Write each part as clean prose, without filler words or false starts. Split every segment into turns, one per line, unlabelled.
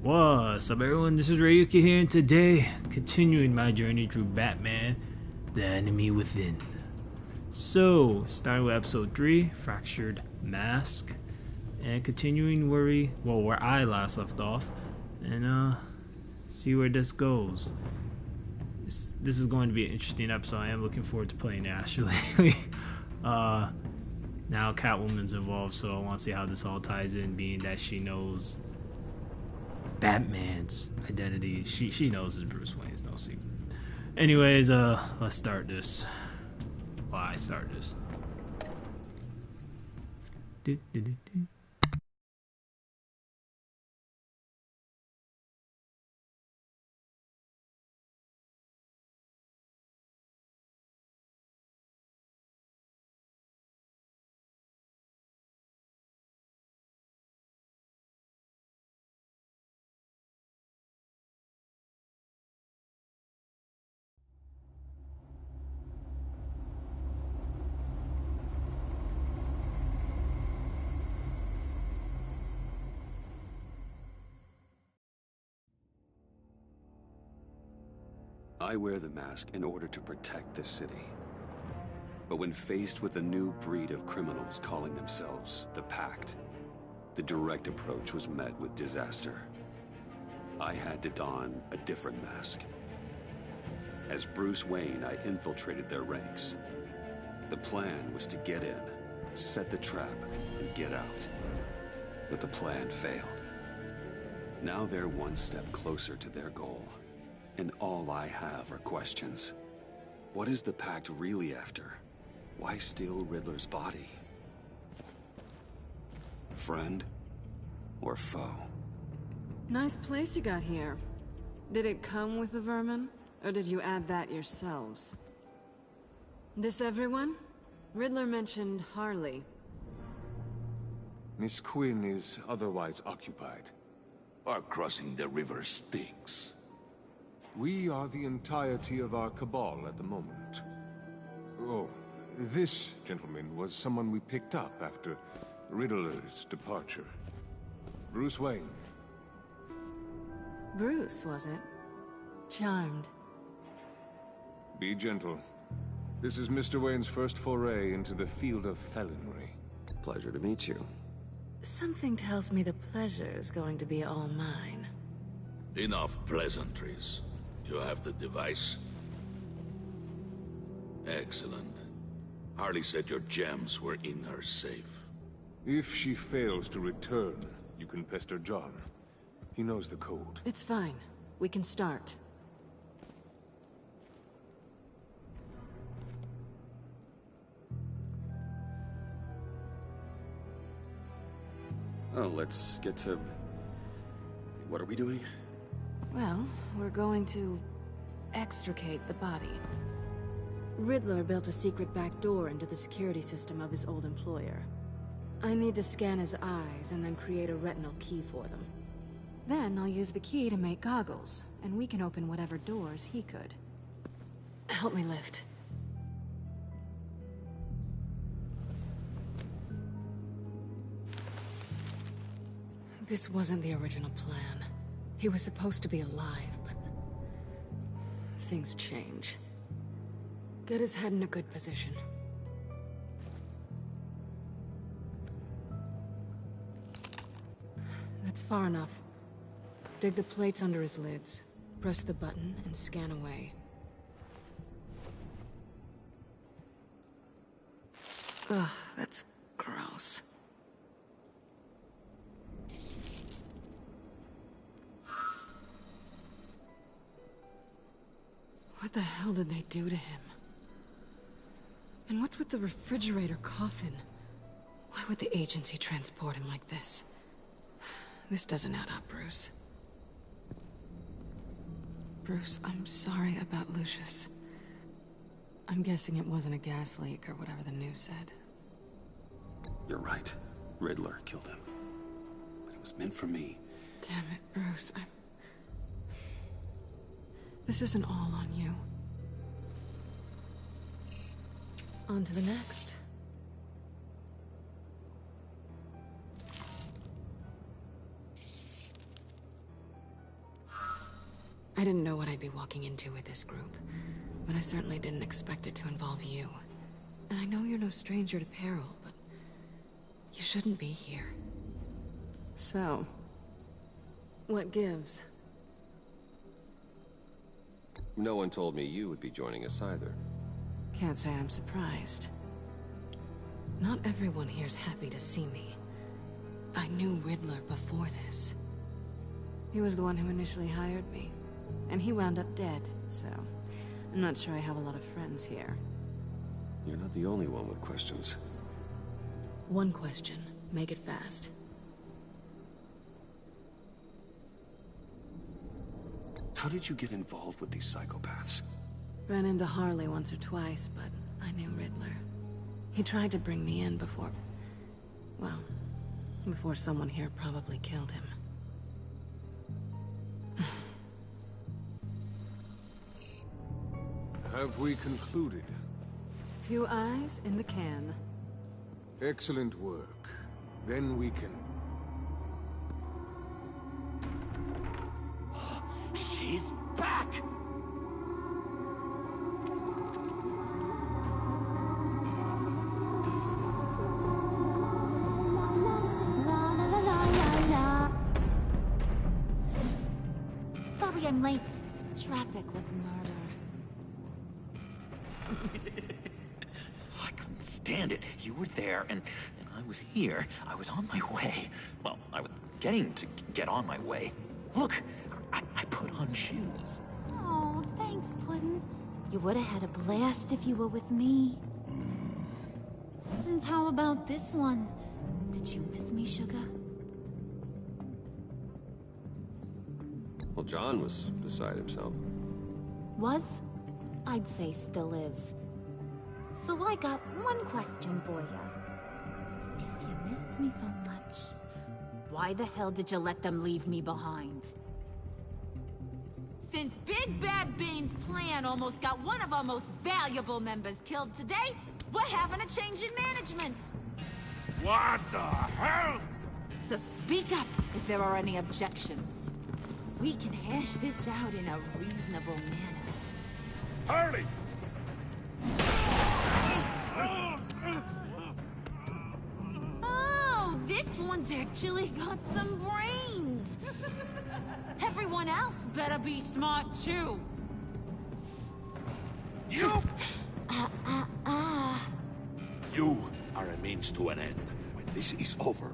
What's up, everyone? This is Rayuka here, and today, continuing my journey through Batman, The Enemy Within. So, starting with episode 3, Fractured Mask, and continuing where I last left off, and see where this goes. This is going to be an interesting episode. I am looking forward to playing it, actually. Now Catwoman's involved, so I want to see how this all ties in, being that she knows Batman's identity. She knows it's Bruce Wayne. It's no secret. Anyways, let's start this. Well, I start this.
I wear the mask in order to protect this city. But when faced with a new breed of criminals calling themselves the Pact, the direct approach was met with disaster. I had to don a different mask. As Bruce Wayne, I infiltrated their ranks. The plan was to get in, set the trap, and get out. But the plan failed. Now they're one step closer to their goal. And all I have are questions. What is the Pact really after? Why steal Riddler's body? Friend or foe?
Nice place you got here. Did it come with the vermin? Or did you add that yourselves? This everyone? Riddler mentioned Harley.
Miss Quinn is otherwise occupied.
Our crossing the river Styx.
We are the entirety of our cabal at the moment. Oh, this gentleman was someone we picked up after Riddler's departure. Bruce Wayne.
Bruce, was it? Charmed.
Be gentle. This is Mr. Wayne's first foray into the field of felonry.
Pleasure to meet you.
Something tells me the pleasure is going to be all mine.
Enough pleasantries. You have the device? Excellent. Harley said your gems were in her safe.
If she fails to return, you can pester John. He knows the code.
It's fine. We can start.
Oh, let's get to... What are we doing?
Well, we're going to extricate the body. Riddler built a secret back door into the security system of his old employer. I need to scan his eyes and then create a retinal key for them. Then I'll use the key to make goggles, and we can open whatever doors he could. Help me lift. This wasn't the original plan. He was supposed to be alive, but things change. Get his head in a good position. That's far enough. Dig the plates under his lids, press the button, and scan away. Ugh, that's gross. What the hell did they do to him? And what's with the refrigerator coffin? Why would the agency transport him like this? This doesn't add up, Bruce. Bruce, I'm sorry about Lucius. I'm guessing it wasn't a gas leak or whatever the news said.
You're right. Riddler killed him. But it was meant for me.
Damn it, Bruce. This isn't all on you. On to the next. I didn't know what I'd be walking into with this group, but I certainly didn't expect it to involve you. And I know you're no stranger to peril, but you shouldn't be here. So, what gives?
No one told me you would be joining us either.
Can't say I'm surprised. Not everyone here's happy to see me. I knew Riddler before this. He was the one who initially hired me, and he wound up dead, so I'm not sure I have a lot of friends here.
You're not the only one with questions.
One question. Make it fast.
How did you get involved with these psychopaths?
Ran into Harley once or twice, but I knew Riddler. He tried to bring me in before... well, before someone here probably killed him.
Have we concluded?
2 eyes in the can.
Excellent work. Then we can...
She's back!
Sorry I'm late. Traffic was murder.
I couldn't stand it. You were there, and I was here. I was on my way. Well, I was getting to get on my way. Look, I put on shoes.
Oh, thanks, Puddin'. You would have had a blast if you were with me. And how about this one? Did you miss me, Sugar?
Well, John was beside himself.
Was? I'd say still is. So I got one question for you. If you missed me so much, why the hell did you let them leave me behind? Since Big Bad Bane's plan almost got one of our most valuable members killed today, we're having a change in management.
What the hell?
So speak up if there are any objections. We can hash this out in a reasonable manner.
Harley!
Oh, this one's actually got some brains. Everyone else better be smart too.
You!
Ah.
You are a means to an end. When this is over,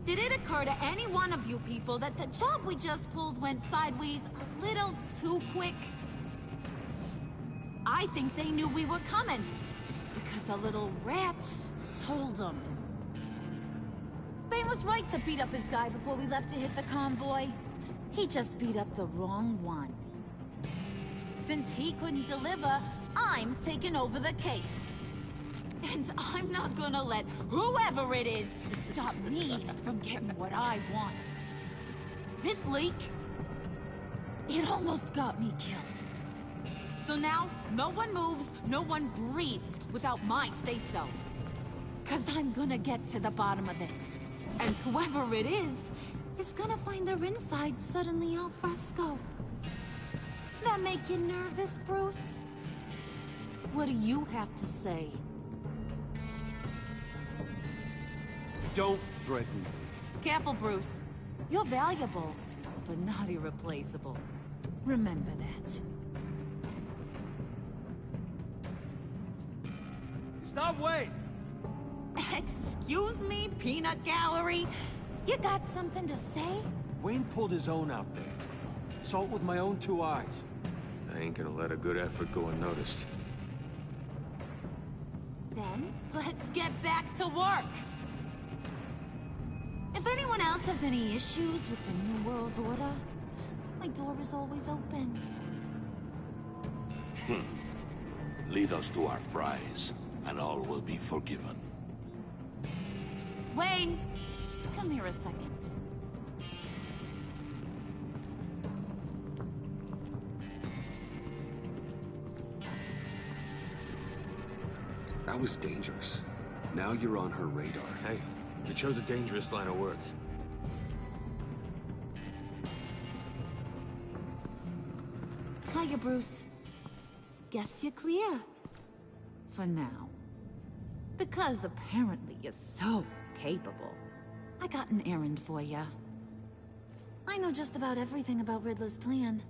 Did it occur to any one of you people that the job we just pulled went sideways a little too quick? I think they knew we were coming, because a little rat told them. Bane was right to beat up his guy before we left to hit the convoy. He just beat up the wrong one. Since he couldn't deliver, I'm taking over the case. And I'm not gonna let whoever it is stop me from getting what I want. This leak, it almost got me killed. So now, no one moves, no one breathes without my say-so. 'Cause I'm gonna get to the bottom of this. And whoever it is gonna find their insides suddenly al fresco. That make you nervous, Bruce? What do you have to say?
Don't threaten me.
Careful, Bruce. You're valuable, but not irreplaceable. Remember that.
Stop, wait!
Excuse me, peanut gallery? You got something to say?
Wayne pulled his own out there. Saw it with my own 2 eyes.
I ain't gonna let a good effort go unnoticed.
Then, let's get back to work. If anyone else has any issues with the New World Order, my door is always open.
lead us to our prize, and all will be forgiven.
Wayne, come here a second.
That was dangerous. Now you're on her radar.
Hey, you chose a dangerous line of work.
Hiya, Bruce. Guess you're clear. For now. Because apparently you're so capable. I got an errand for you. I know just about everything about Riddler's plan.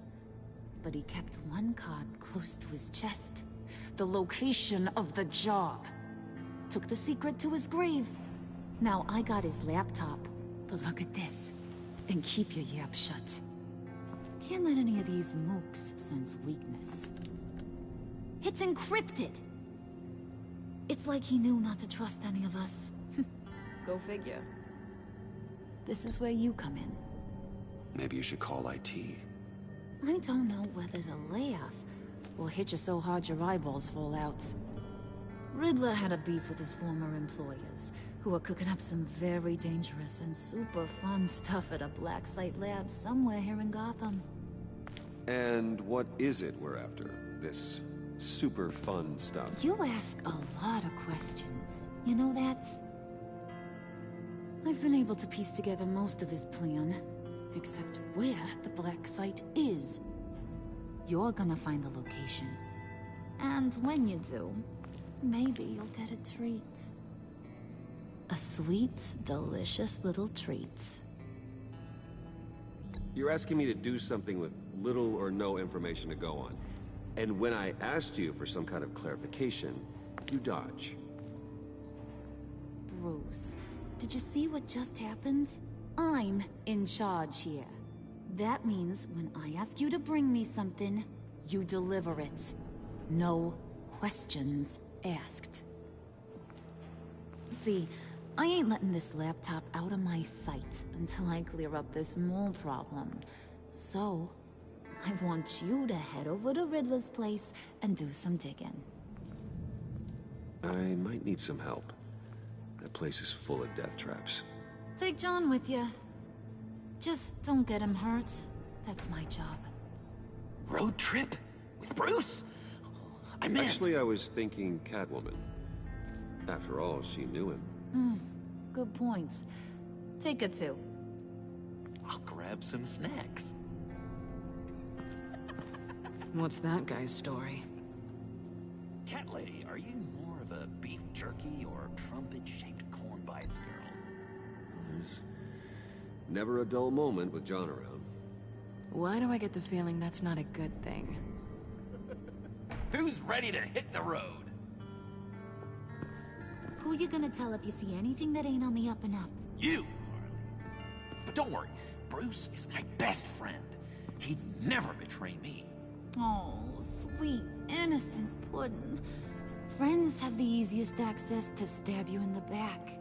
But he kept one card close to his chest. The location of the job. Took the secret to his grave. Now I got his laptop. But look at this. And keep your yap shut. Can't let any of these mooks sense weakness. It's encrypted! It's like he knew not to trust any of us. Go figure. This is where you come in.
Maybe you should call IT.
I don't know whether to laugh or hit you so hard your eyeballs fall out. Riddler had a beef with his former employers, who are cooking up some very dangerous and super fun stuff at a black site lab somewhere here in Gotham.
And what is it we're after? This super fun stuff?
You ask a lot of questions. You know that? I've been able to piece together most of his plan, except where the black site is. You're gonna find the location. And when you do, maybe you'll get a treat. A sweet, delicious little treat.
You're asking me to do something with little or no information to go on. And when I asked you for some kind of clarification, you dodge.
Bruce, did you see what just happened? I'm in charge here. That means when I ask you to bring me something, you deliver it. No questions asked. See, I ain't letting this laptop out of my sight until I clear up this mole problem. So, I want you to head over to Riddler's place and do some digging.
I might need some help. That place is full of death traps.
Take John with you. Just don't get him hurt. That's my job.
Road trip? With Bruce? I'm in.
Actually, I was thinking Catwoman. After all, she knew him.
Good points. Take it too.
I'll grab some snacks.
What's that guy's story?
Cat lady, are you more of a beef jerky or trumpet-shaped corn bites girl?
There's never a dull moment with John around.
Why do I get the feeling that's not a good thing?
Who's ready to hit the road?
Who you gonna tell if you see anything that ain't on the up and up?
You, Harley. But don't worry, Bruce is my best friend. He'd never betray me.
Oh, sweet, innocent puddin'. Friends have the easiest access to stab you in the back.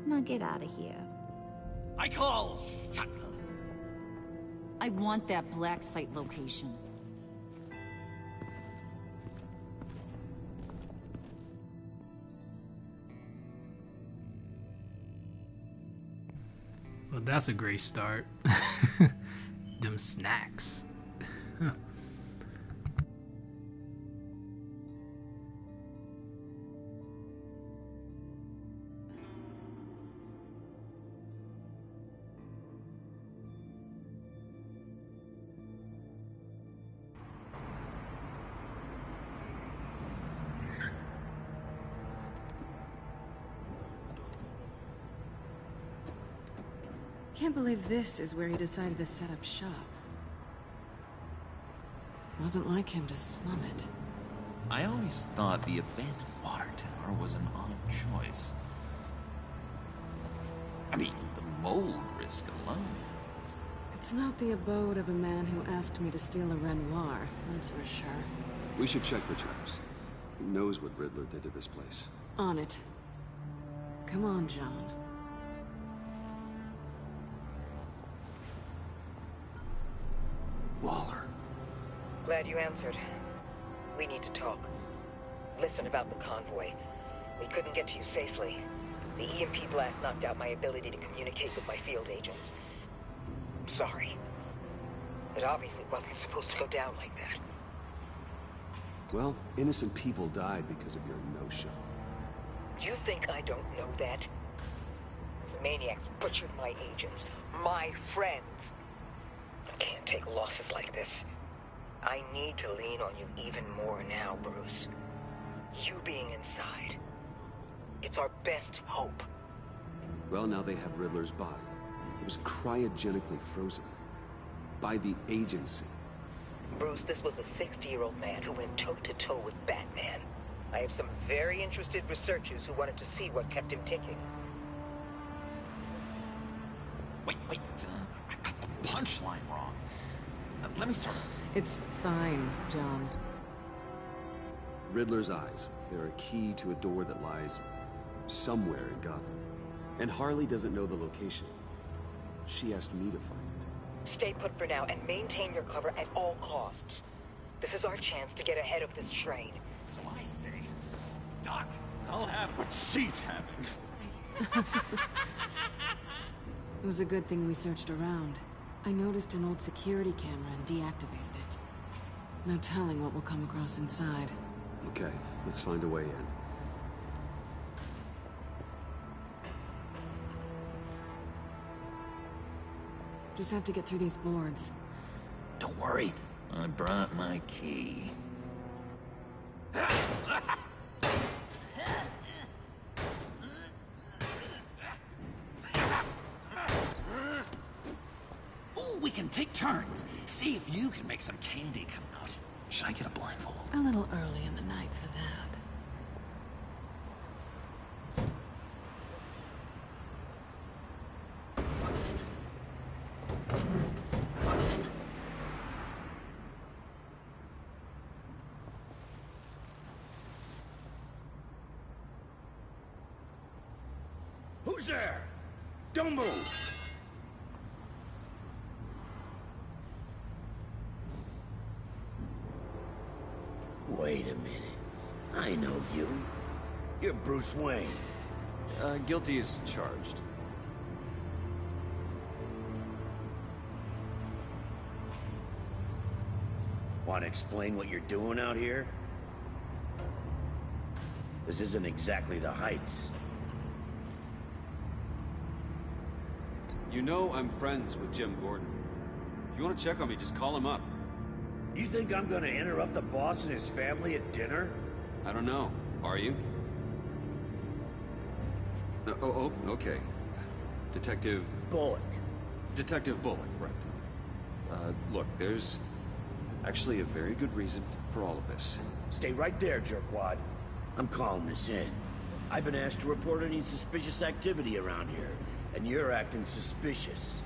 Now get out of here.
I call shotgun.
I want that black site location.
Well, that's a great start. Them snacks.
Can't believe this is where he decided to set up shop. Wasn't like him to slum it.
I always thought the abandoned water tower was an odd choice. I mean, the mold risk alone.
It's not the abode of a man who asked me to steal a Renoir, that's for sure.
We should check for traps. Who knows what Riddler did to this place?
On it. Come on, John.
Waller.
Glad you answered. We need to talk. Listen about the convoy. We couldn't get to you safely. The EMP blast knocked out my ability to communicate with my field agents. I'm sorry. It obviously wasn't supposed to go down like that.
Well, innocent people died because of your no-show.
You think I don't know that? These maniacs butchered my agents, my friends. I can't take losses like this. I need to lean on you even more now, Bruce. You being inside. It's our best hope.
Well, now they have Riddler's body. It was cryogenically frozen. By the agency.
Bruce, this was a 60-year-old man who went toe-to-toe with Batman. I have some very interested researchers who wanted to see what kept him ticking.
Wait, I got the punchline wrong. Let me start.
It's fine, John.
Riddler's eyes. They're a key to a door that lies somewhere in Gotham. And Harley doesn't know the location. She asked me to find it.
Stay put for now and maintain your cover at all costs. This is our chance to get ahead of this train.
So I say, Doc, I'll have what she's having.
It was a good thing we searched around. I noticed an old security camera and deactivated it. No telling what we'll come across inside.
Okay, let's find a way in.
Just have to get through these boards.
Don't worry, I brought my key. Ooh, we can take turns. See if you can make some candy come out. Should I get a blindfold?
A little early in the night for that.
Who's there? Don't move! Wait a minute. I know you. You're Bruce Wayne.
Guilty as charged.
Want to explain what you're doing out here? This isn't exactly the Heights.
You know I'm friends with Jim Gordon. If you want to check on me, just call him up.
You think I'm gonna interrupt the boss and his family at dinner?
I don't know. Are you? Okay. Detective...
Bullock.
Detective Bullock, right. Look, there's actually a very good reason for all of this.
Stay right there, jerkwad. I'm calling this in. I've been asked to report any suspicious activity around here, and you're acting suspicious.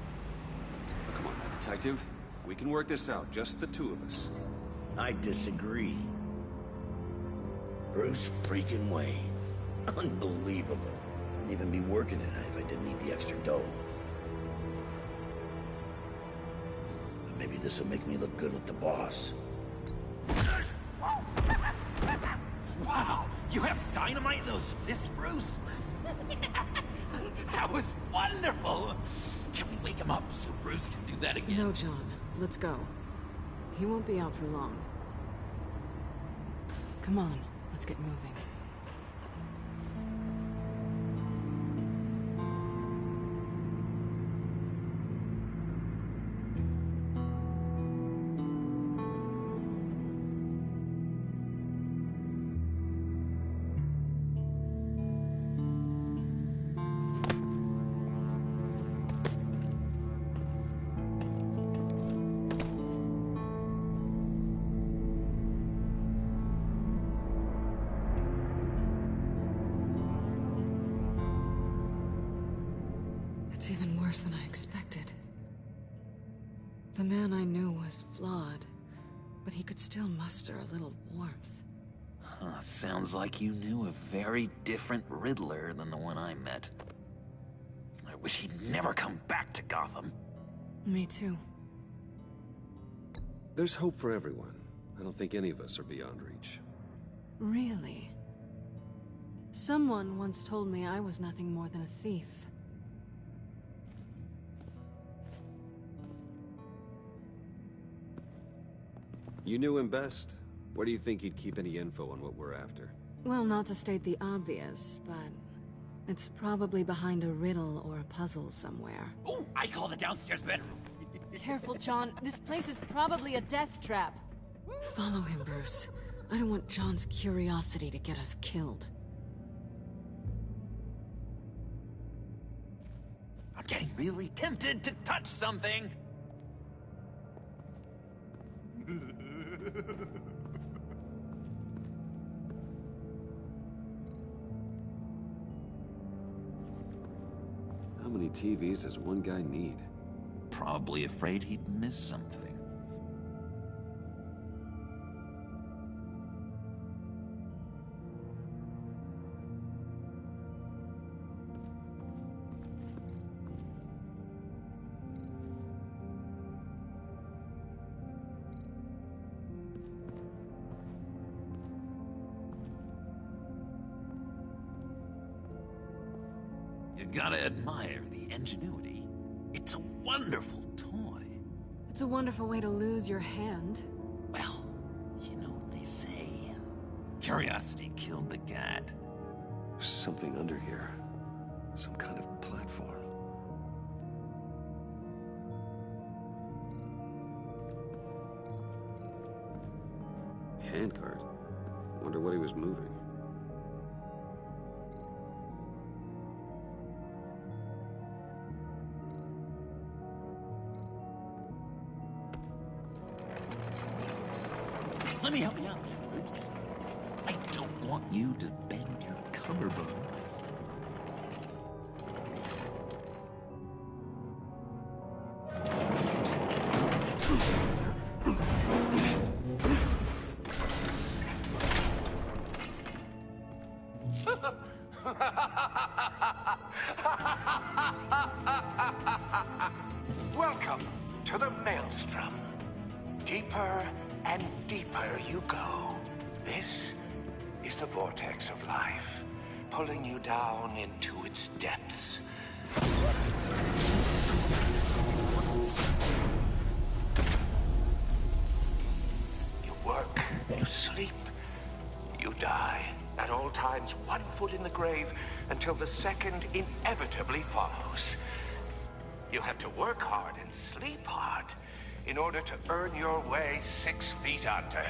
Oh, come on, Detective. We can work this out, just the two of us.
I disagree. Bruce freaking Wayne. Unbelievable. Wouldn't even be working tonight if I didn't need the extra dough. But maybe this will make me look good with the boss.
Wow, you have dynamite in those fists, Bruce? That was wonderful! Can we wake him up so Bruce can do that again?
No, John. Let's go. He won't be out for long. Come on, let's get moving. It's even worse than I expected. The man I knew was flawed, but he could still muster a little warmth.
Huh, sounds like you knew a very different Riddler than the one I met. I wish he'd never come back to Gotham.
Me too.
There's hope for everyone. I don't think any of us are beyond reach.
Really? Someone once told me I was nothing more than a thief.
You knew him best. Where do you think he'd keep any info on what we're after?
Well, not to state the obvious, but it's probably behind a riddle or a puzzle somewhere.
Ooh, I call the downstairs bedroom.
Careful, John. This place is probably a death trap.
Follow him, Bruce. I don't want John's curiosity to get us killed.
I'm getting really tempted to touch something.
How many TVs does one guy need?
Probably afraid he'd miss something. You gotta admire the ingenuity. It's a wonderful toy.
It's a wonderful way to lose your hand.
Well, you know what they say. Curiosity killed the cat.
There's something under here. Some kind of platform. Handcart. Wonder what he was moving.
Let me help you out there, Bruce. I don't want you to bend your collarbone.
Welcome to the Maelstrom. Deeper and deeper you go. This is the vortex of life, pulling you down into its depths. You work, you sleep, you die. At all times, 1 foot in the grave until the second inevitably follows. You have to work hard and sleep hard in order to earn your way 6 feet under.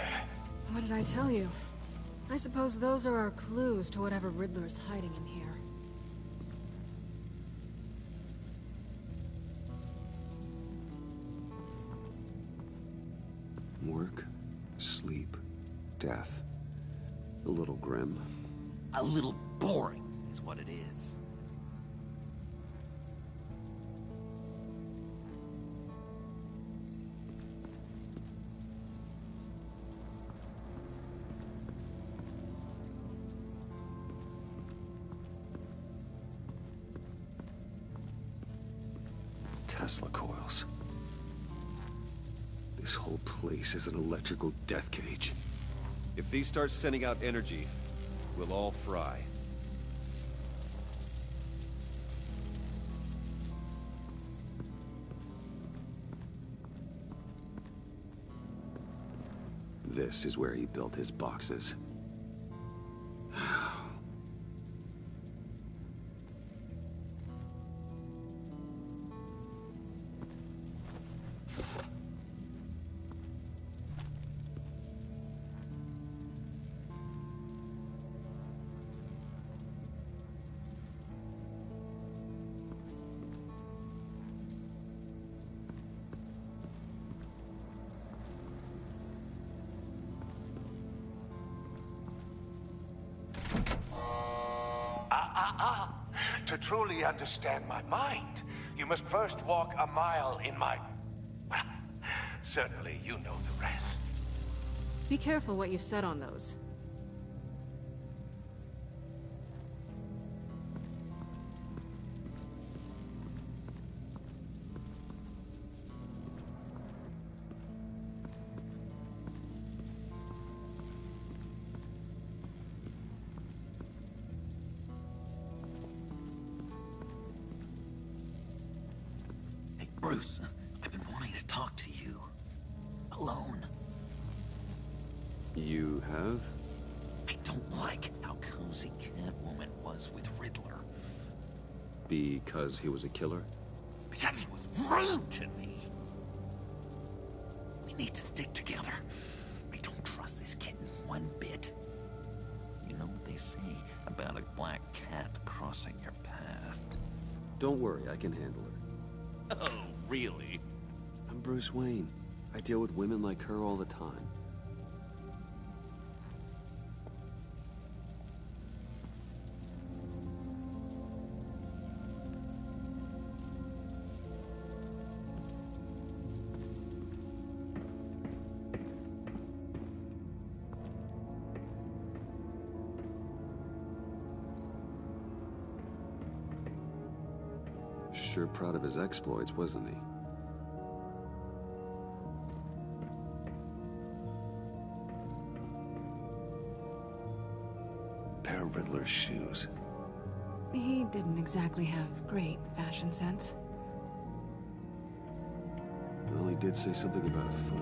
What did I tell you? I suppose those are our clues to whatever Riddler's hiding in here.
Work, sleep, death. A little grim.
A little boring is what it is.
Tesla coils. This whole place is an electrical death cage.
If these start sending out energy, we'll all fry.
This is where he built his boxes.
To truly understand my mind, you must first walk a mile in my... Well, certainly you know the rest.
Be careful what you said on those.
Bruce, I've been wanting to talk to you. Alone.
You have?
I don't like how cozy Catwoman was with Riddler.
Because he was a killer?
Because he was rude to me. We need to stick together. cross this kitten one bit. You know what they say about a black cat crossing your path.
Don't worry, I can handle her.
Oh, really?
I'm Bruce Wayne. I deal with women like her all the time. Sure proud of his exploits, wasn't he? Pair of Riddler's shoes.
He didn't exactly have great fashion sense.
Well, he did say something about a foot.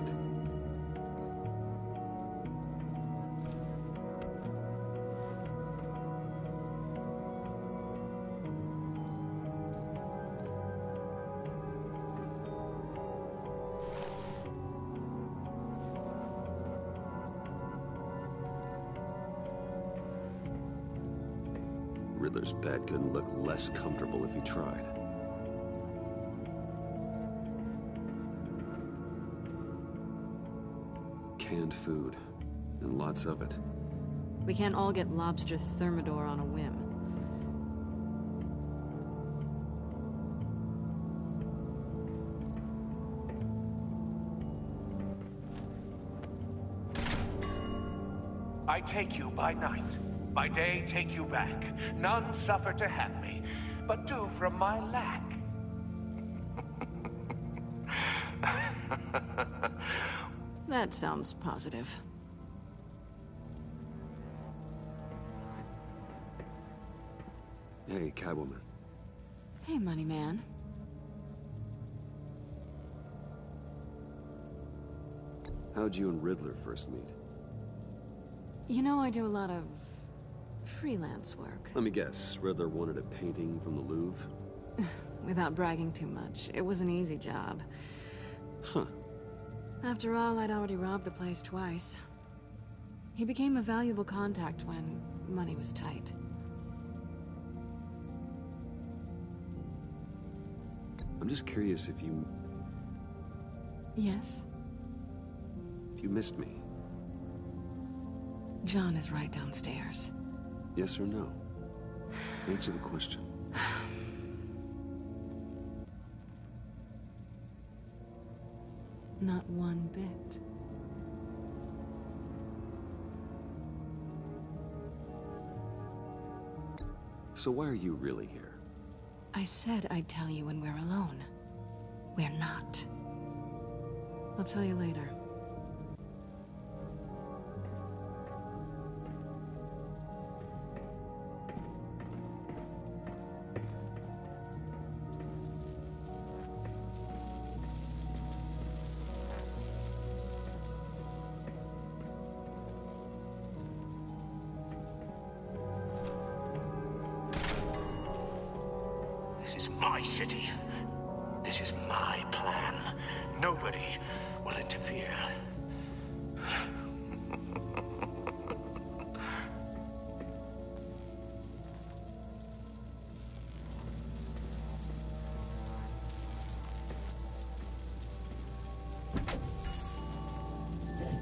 Riddler's bed couldn't look less comfortable if he tried. Canned food, and lots of it.
We can't all get lobster thermidor on a whim.
I take you by night. By day, take you back. None suffer to have me, but do from my lack.
That sounds positive.
Hey, Catwoman.
Hey, money man.
How'd you and Riddler first meet?
You know, I do a lot of freelance work.
Let me guess, Riddler wanted a painting from the Louvre?
Without bragging too much, it was an easy job.
Huh.
After all, I'd already robbed the place twice. He became a valuable contact when money was tight.
I'm just curious if you...
Yes?
If you missed me.
John is right downstairs.
Yes or no? Answer the question.
Not one bit.
So why are you really here?
I said I'd tell you when we're alone. We're not. I'll tell you later.
This is my city. This is my plan. Nobody will interfere.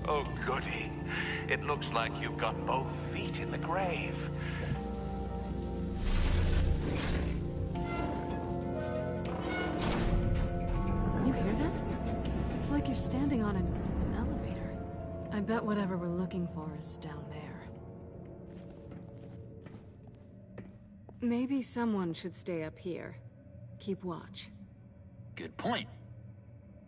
Oh, goody. It looks like you've got both feet in the grave.
You hear that? It's like you're standing on an elevator. I bet whatever we're looking for is down there. Maybe someone should stay up here. Keep watch.
Good point.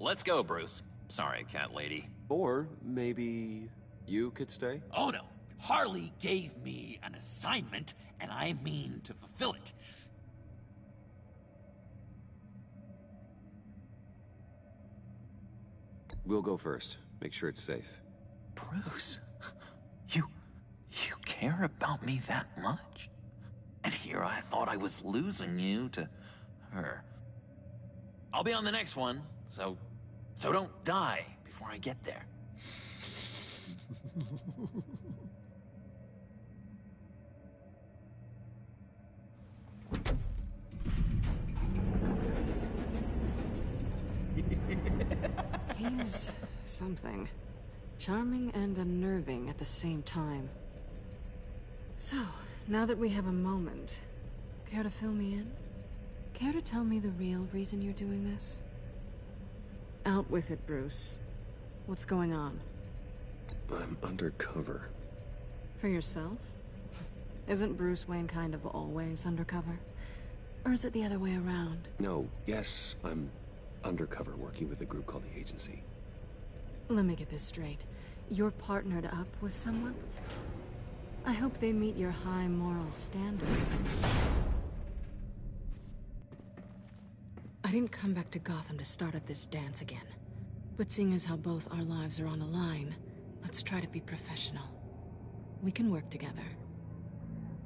Let's go, Bruce. Sorry, cat lady.
Or maybe you could stay?
Oh no. Harley gave me an assignment, and I mean to fulfill it.
We'll go first. Make sure it's safe.
Bruce, you care about me that much? And here I thought I was losing you to her. I'll be on the next one, so don't die before I get there.
He's something. Charming and unnerving at the same time. So, now that we have a moment, care to fill me in? Care to tell me the real reason you're doing this? Out with it, Bruce. What's going on?
I'm undercover.
For yourself? Isn't Bruce Wayne kind of always undercover? Or is it the other way around?
No, yes, I'm undercover working with a group called the Agency.
Let me get this straight. You're partnered up with someone? I hope they meet your high moral standard. I didn't come back to Gotham to start up this dance again. But seeing as how both our lives are on the line, let's try to be professional. We can work together.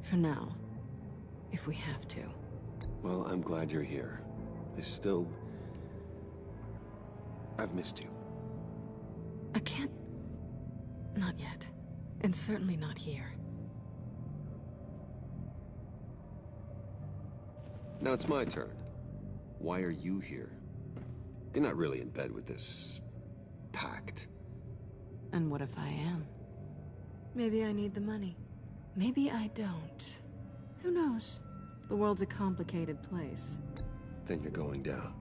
For now. If we have to.
Well, I'm glad you're here. I've missed you.
I can't... Not yet. And certainly not here.
Now it's my turn. Why are you here? You're not really in bed with this... pact.
And what if I am? Maybe I need the money. Maybe I don't. Who knows? The world's a complicated place.
Then you're going down.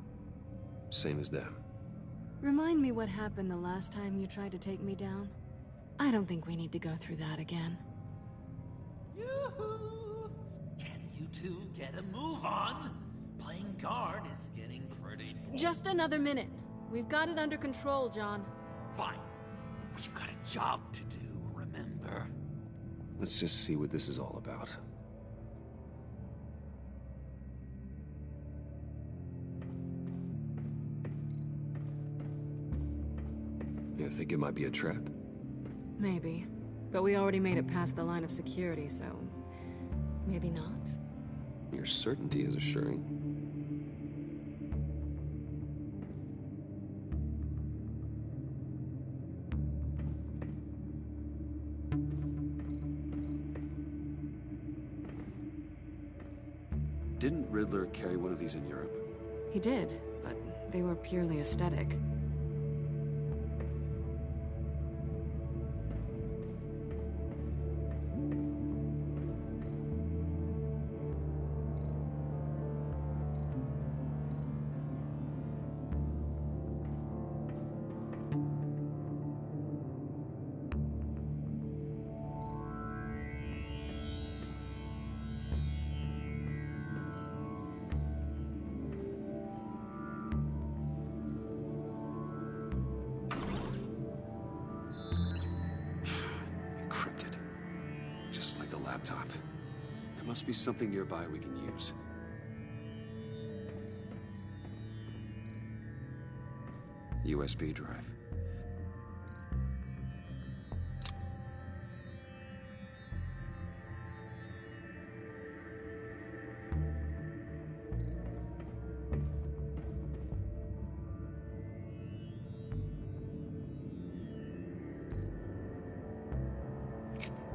Same as them.
Remind me what happened the last time you tried to take me down. I don't think we need to go through that again.
Yoo-hoo! Can you two get a move on? Playing guard is getting pretty boring.
Just another minute. We've got it under control, John.
Fine. We've got a job to do, remember?
Let's just see what this is all about. You think it might be a trap?
Maybe. But we already made it past the line of security, so... maybe not.
Your certainty is assuring. Didn't Riddler carry one of these in Europe?
He did, but they were purely aesthetic.
Laptop. There must be something nearby we can use. USB drive.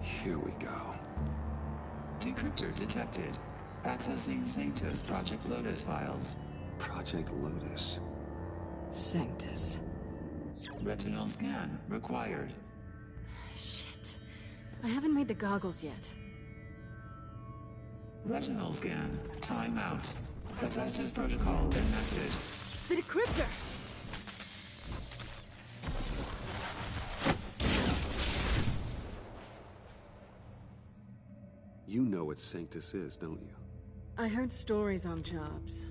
Here we go.
Decryptor detected. Accessing Sanctus Project Lotus files.
Project Lotus.
Sanctus.
Retinal scan required.
Shit. I haven't made the goggles yet.
Retinal scan. Timeout. Hephaestus protocol enacted.
The decryptor!
You know what Sanctus is, don't you?
I heard stories on jobs.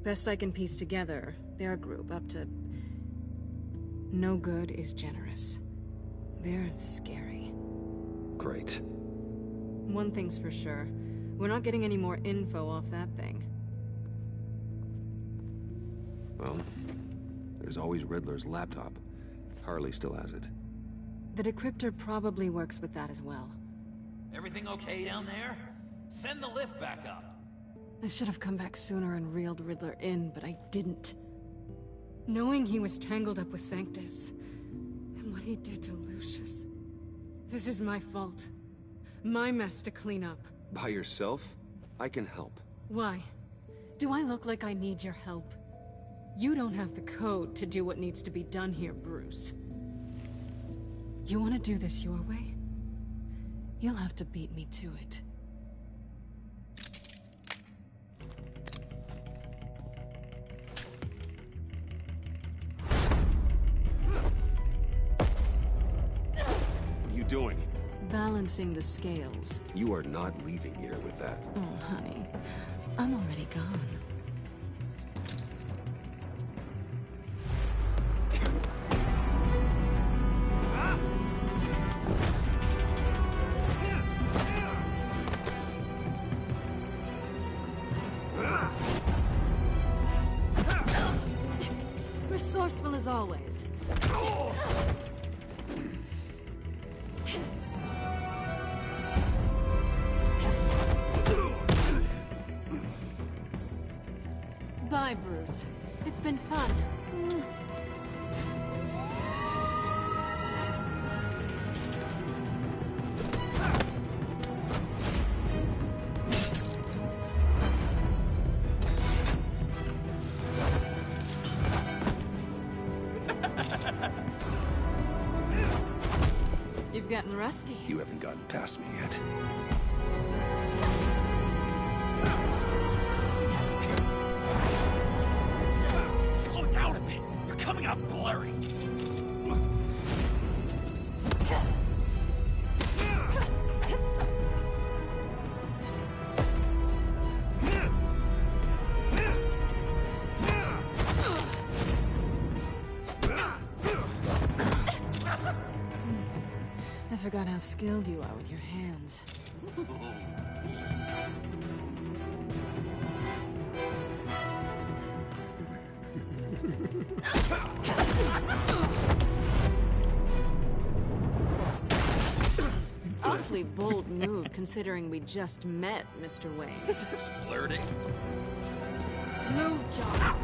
Best I can piece together, their group up to... No good is generous. They're scary.
Great.
One thing's for sure. We're not getting any more info off that thing.
Well, there's always Riddler's laptop. Harley still has it.
The decryptor probably works with that as well.
Everything okay down there? Send the lift back up.
I should have come back sooner and reeled Riddler in, but I didn't. Knowing he was tangled up with Sanctus, and what he did to Lucius, This is my fault. My mess to clean up.
By yourself? I can help.
Why? Do I look like I need your help? You don't have the code to do what needs to be done here, Bruce. You want to do this your way? You'll have to beat me to it.
What are you doing?
Balancing the scales.
You are not leaving here with that.
Oh, honey. I'm already gone. Resourceful as always. Bye, Bruce. It's been fun. You've gotten rusty.
You haven't gotten past me yet.
Slow down a bit. You're coming out blurry.
I forgot how skilled you are with your hands. An awfully bold move, considering we just met, Mr. Wayne.
Is this flirting?
Move, John.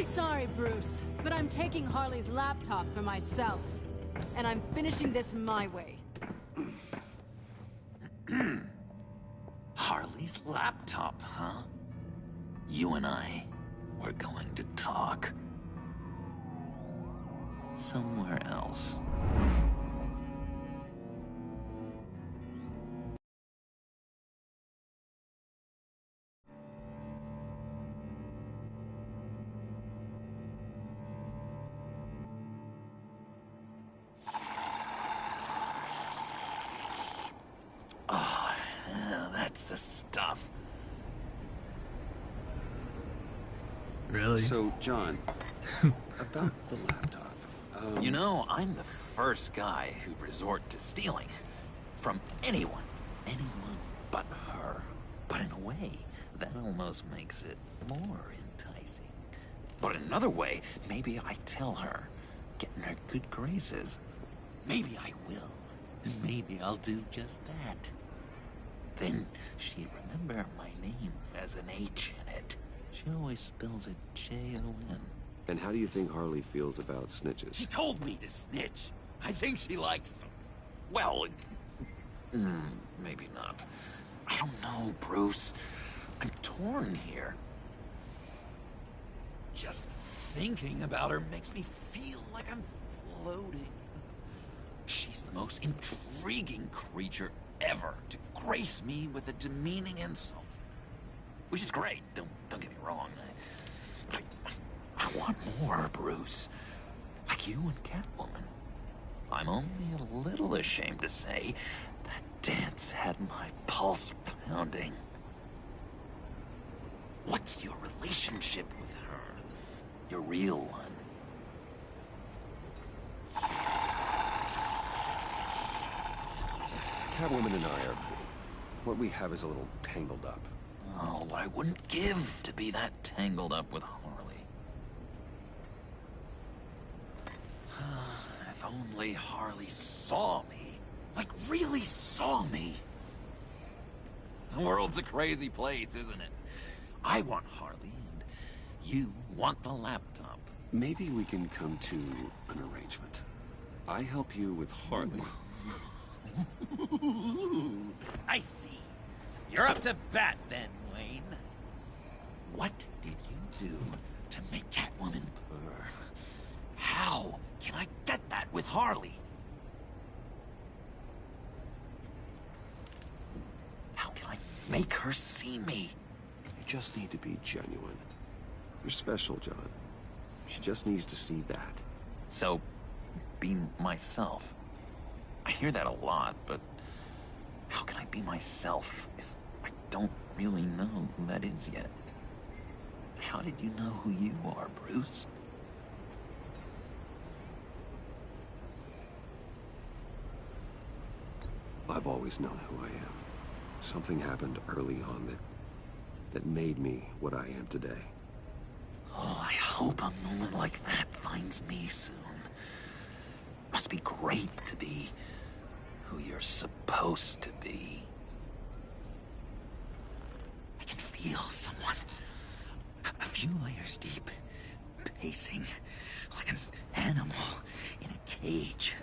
Sorry, Bruce, but I'm taking Harley's laptop for myself. And I'm finishing this my way.
Harley's laptop, huh? You and I, we're going to talk. Somewhere else. Oh, yeah, that's the stuff.
Really?
So, John, about the laptop.
You know, I'm the first guy who'd resort to stealing. From anyone. Anyone but her. But in a way, that almost makes it more enticing. But in another way, maybe I tell her, get in her good graces. Maybe I will. And maybe I'll do just that. Then she'd remember my name as an H in it. She always spells it J-O-N.
And how do you think Harley feels about snitches?
She told me to snitch. I think she likes them.
Well, maybe not. I don't know, Bruce. I'm torn here.
Just thinking about her makes me feel like I'm floating.
She's the most intriguing creature ever to grace me with a demeaning insult. Which is great, don't get me wrong. I want more, Bruce. Like you and Catwoman. I'm only a little ashamed to say that dance had my pulse pounding.
What's your relationship with her?
Your real one.
Catwoman and I are... what we have is a little tangled up.
Oh, what I wouldn't give to be that tangled up with Harley. If only Harley saw me. Like, really saw me. The world's a crazy place, isn't it? I want Harley, and you want the laptop.
Maybe we can come to an arrangement. I help you with Harley.
I see. You're up to bat then, Wayne. What did you do to make Catwoman purr? How can I get that with Harley? How can I make her see me?
You just need to be genuine. You're special, John. She just needs to see that.
So, be myself. I hear that a lot, but how can I be myself if I don't really know who that is yet? How did you know who you are, Bruce?
I've always known who I am. Something happened early on that made me what I am today.
Oh, I hope a moment like that finds me soon. Must be great to be who you're supposed to be. I can feel someone a few layers deep, pacing like an animal in a cage,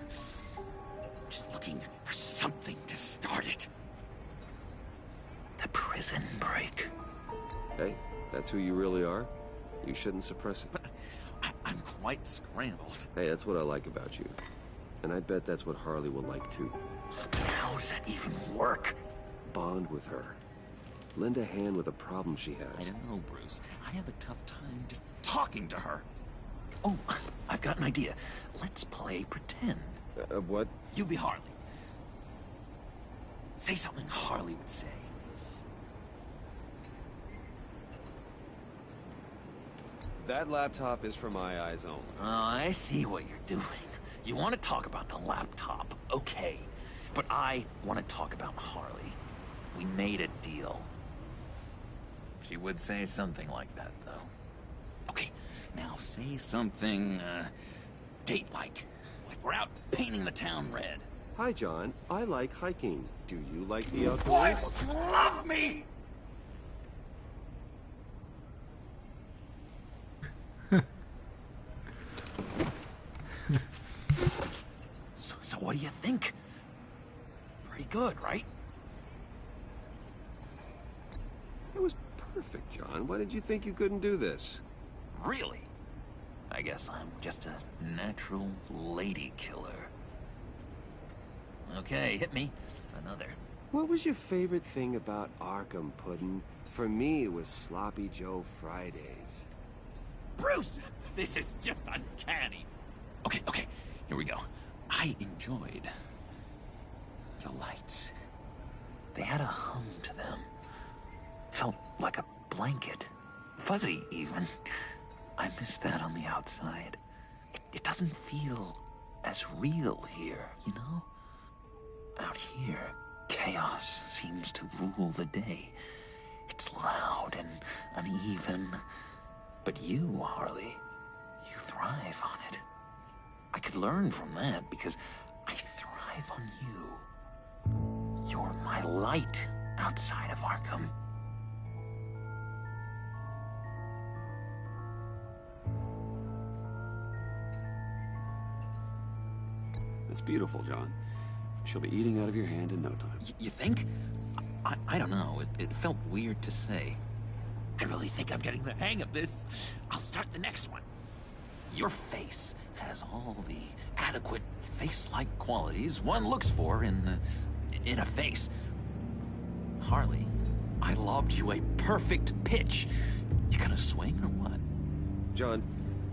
just looking for something to start it. The prison break.
Hey, that's who you really are? You shouldn't suppress it.
But I'm quite scrambled.
Hey, that's what I like about you. And I bet that's what Harley will like too.
How does that even work?
Bond with her. Lend a hand with a problem she has.
I don't know, Bruce. I have a tough time just talking to her. Oh, I've got an idea. Let's play pretend.
What?
You be Harley. Say something Harley would say.
That laptop is for my eyes only.
Oh, I see what you're doing. You want to talk about the laptop, okay. But I want to talk about Harley. We made a deal. She would say something like that, though. Okay, now say something, date-like. Like we're out painting the town red.
Hi, John. I like hiking. Do you like the outdoors?
Why don't you love me? So what do you think? Pretty good, right?
That was perfect, John. Why did you think you couldn't do this?
Really? I guess I'm just a natural lady killer. Okay, hit me. Another.
What was your favorite thing about Arkham, Puddin'? For me, it was Sloppy Joe Fridays.
Bruce! This is just uncanny. Okay, here we go. I enjoyed the lights. They had a hum to them. Felt like a blanket. Fuzzy, even. I miss that on the outside. It doesn't feel as real here, you know? Out here, chaos seems to rule the day. It's loud and uneven. But you, Harley, you thrive on it. I could learn from that because I thrive on you. You're my light outside of Arkham.
It's beautiful, John. She'll be eating out of your hand in no time.
You think? I don't know. It felt weird to say. I really think I'm getting the hang of this. I'll start the next one. Your face has all the adequate face-like qualities one looks for in a face. Harley, I lobbed you a perfect pitch. You gonna swing or what?
John,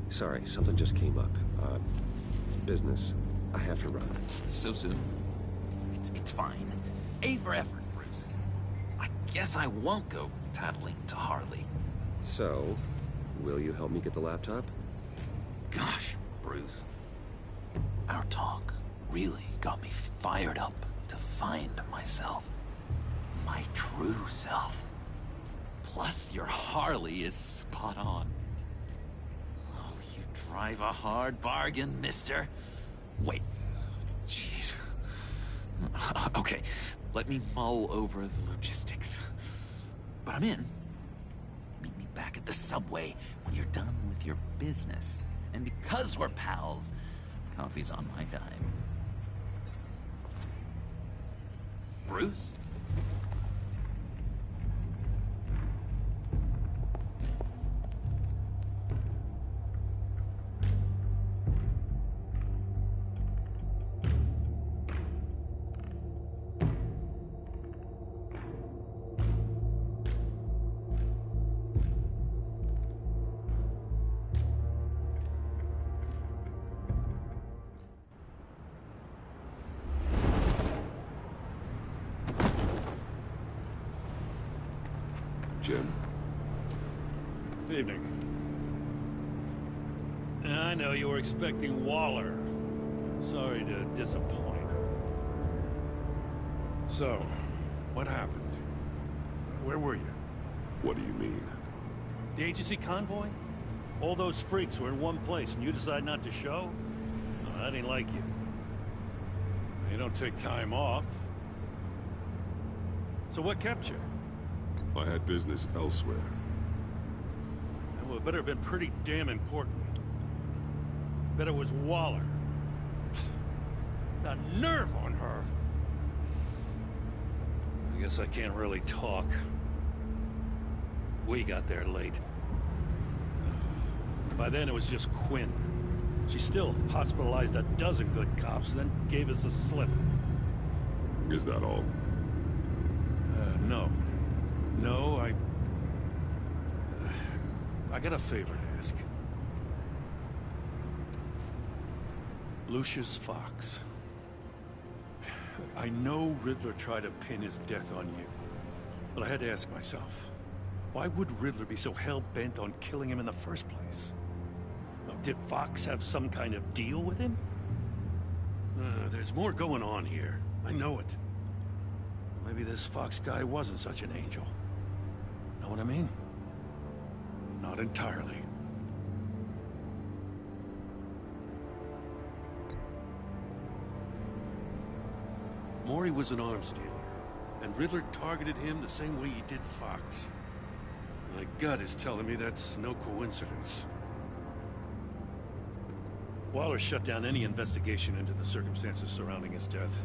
sorry, something just came up. It's business. I have to run.
So soon? It's fine. A for effort, Bruce. I guess I won't go tattling to Harley.
So, will you help me get the laptop?
Gosh, Bruce. Our talk really got me fired up to find myself. My true self. Plus, your Harley is spot on. Oh, you drive a hard bargain, mister. Wait. Jeez. Okay, let me mull over the logistics. But I'm in. Meet me back at the subway when you're done with your business. And because we're pals, coffee's on my dime. Bruce?
Jim?
Evening. I know you were expecting Waller. Sorry to disappoint. So, what happened? Where were you?
What do you mean?
The agency convoy? All those freaks were in one place and you decide not to show? No, I didn't like you. You don't take time off. So what kept you?
I had business elsewhere.
Well, it better have been pretty damn important. Bet it was Waller. The nerve on her! I guess I can't really talk. We got there late. By then it was just Quinn. She still hospitalized a dozen good cops, then gave us the slip.
Is that all?
No. No, I got a favor to ask. Lucius Fox. I know Riddler tried to pin his death on you, but I had to ask myself, why would Riddler be so hell-bent on killing him in the first place? Did Fox have some kind of deal with him? There's more going on here. I know it. Maybe this Fox guy wasn't such an angel. Know what I mean? Not entirely. Maury was an arms dealer, and Riddler targeted him the same way he did Fox. My gut is telling me that's no coincidence. Waller shut down any investigation into the circumstances surrounding his death.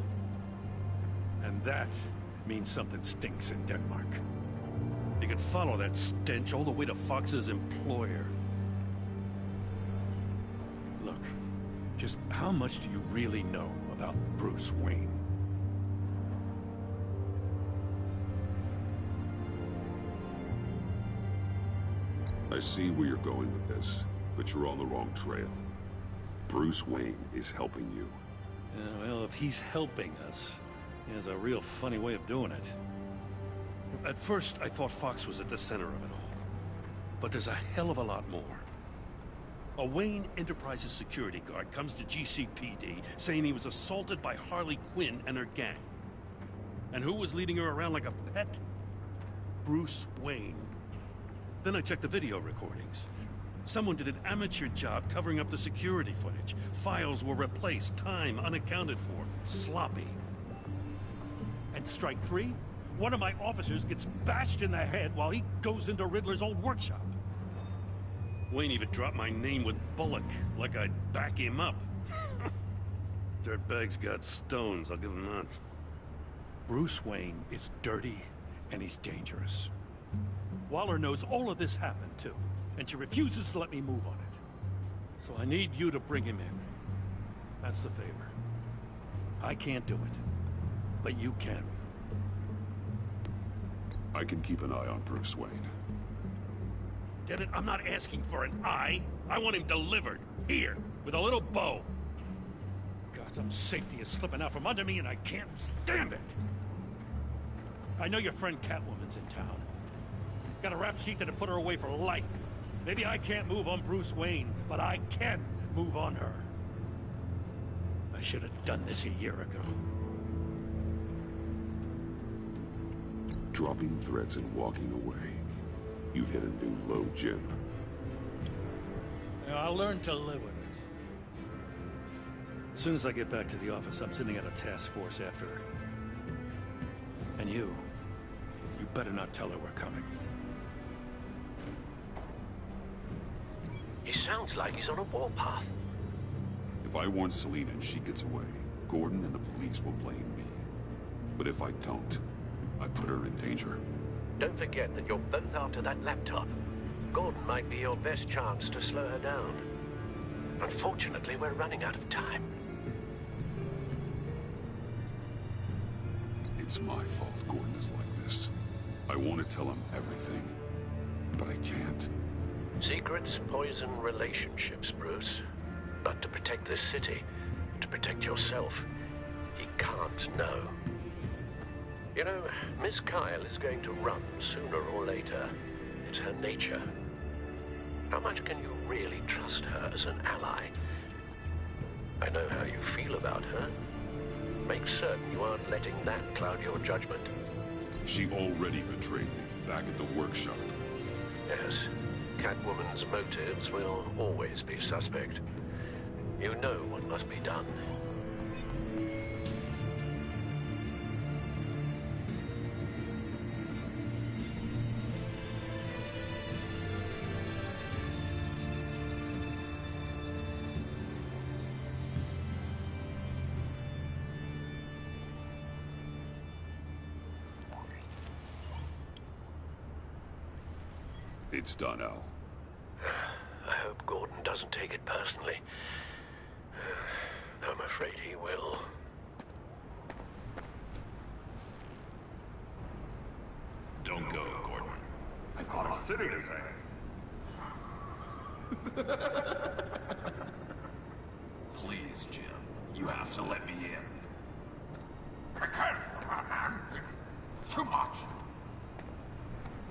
And that means something stinks in Denmark. You could follow that stench all the way to Fox's employer. Look, just how much do you really know about Bruce Wayne?
I see where you're going with this, but you're on the wrong trail. Bruce Wayne is helping you.
Well, if he's helping us, he has a real funny way of doing it. At first, I thought Fox was at the center of it all. But there's a hell of a lot more. A Wayne Enterprises security guard comes to GCPD saying he was assaulted by Harley Quinn and her gang. And who was leading her around like a pet? Bruce Wayne. Then I checked the video recordings. Someone did an amateur job covering up the security footage. Files were replaced, time unaccounted for, sloppy. And strike three? One of my officers gets bashed in the head while he goes into Riddler's old workshop. Wayne even dropped my name with Bullock, like I'd back him up. Dirtbag's got stones, I'll give him that. Bruce Wayne is dirty, and he's dangerous. Waller knows all of this happened, too, and she refuses to let me move on it. So I need you to bring him in. That's the favor. I can't do it, but you can.
I can keep an eye on Bruce Wayne.
Dennett, I'm not asking for an eye. I want him delivered. Here, with a little bow. Gotham safety is slipping out from under me and I can't stand it. I know your friend Catwoman's in town. Got a rap sheet that'll put her away for life. Maybe I can't move on Bruce Wayne, but I can move on her. I should have done this a year ago.
Dropping threats and walking away. You've hit a new low, Jim.
Yeah, I'll learn to live with it. As soon as I get back to the office, I'm sending out a task force after her. And you better not tell her we're coming.
He sounds like he's on a warpath.
If I warn Selina and she gets away, Gordon and the police will blame me. But if I don't, I put her in danger.
Don't forget that you're both after that laptop. Gordon might be your best chance to slow her down. Unfortunately, we're running out of time.
It's my fault Gordon is like this. I want to tell him everything, but I can't.
Secrets poison relationships, Bruce. But to protect this city, to protect yourself, he can't know. You know, Miss Kyle is going to run sooner or later. It's her nature. How much can you really trust her as an ally? I know how you feel about her. Make certain you aren't letting that cloud your judgment.
She already betrayed me back at the workshop.
Yes, Catwoman's motives will always be suspect. You know what must be done.
It's done, Al.
I hope Gordon doesn't take it personally. I'm afraid he will.
Don't go, Gordon. I've got a city to save. Please, Jim. You have to let me in. I can't, man. It's too much.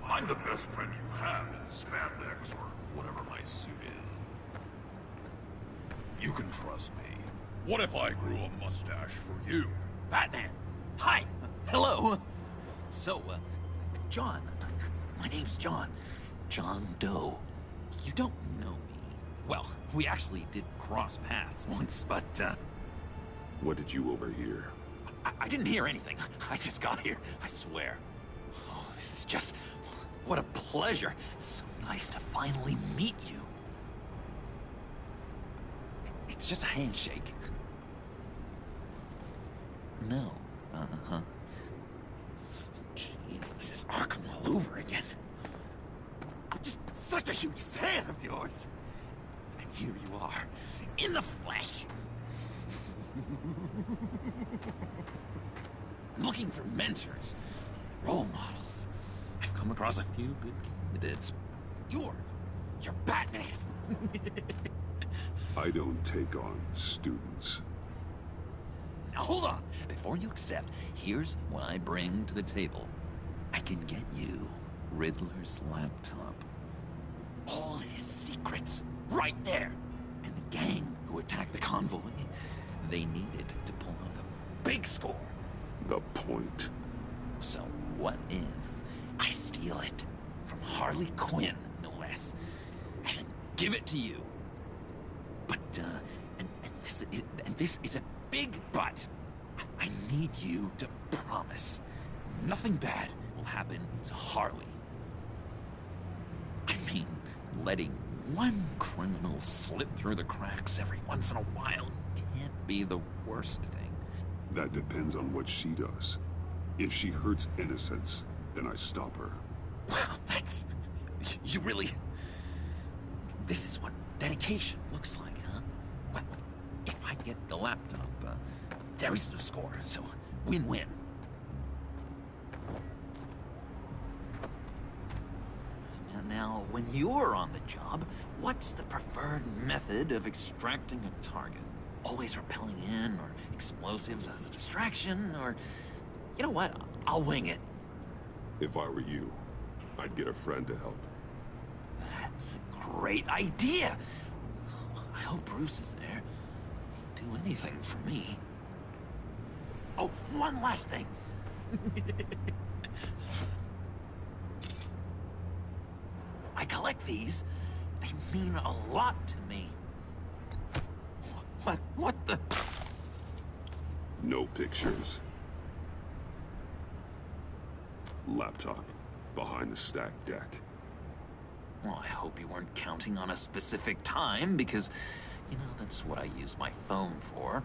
I'm the best friend you have in spandex or whatever my suit is. You can trust me. What if I grew a mustache for you?
Batman! Hi! Hello! So, John. My name's John. John Doe. You don't know me. Well, we actually did cross paths once, but,
What did you overhear?
I didn't hear anything. I just got here, I swear. Oh, this is just... What a pleasure. So nice to finally meet you. It's just a handshake. No. Uh-huh. Jeez, this is Arkham all over again. I'm just such a huge fan of yours. And here you are, in the flesh. Looking for mentors, role models. I've come across a few good candidates. You're Batman.
I don't take on students.
Now hold on. Before you accept, here's what I bring to the table. I can get you Riddler's laptop. All his secrets, right there. And the gang who attacked the convoy, they needed to pull off a big score.
The point.
So what if I steal it from Harley Quinn, no less, and then give it to you? But, and this is a big but. I need you to promise nothing bad will happen to Harley. I mean, letting one criminal slip through the cracks every once in a while can't be the worst thing.
That depends on what she does. If she hurts innocents, then I stop her.
Wow, that's... You really... This is what dedication looks like, huh? Well, if I get the laptop, there is no score, so win-win. Now, when you're on the job, what's the preferred method of extracting a target? Always rappelling in, or explosives as a distraction, or... You know what? I'll wing it.
If I were you, I'd get a friend to help.
That's a great idea. I hope Bruce is there. He'd do anything for me. Oh, one last thing.
I collect these. They mean a lot to me. What the?
No pictures. Laptop behind the stacked deck.
Well, I hope you weren't counting on a specific time, because, you know, that's what I use my phone for.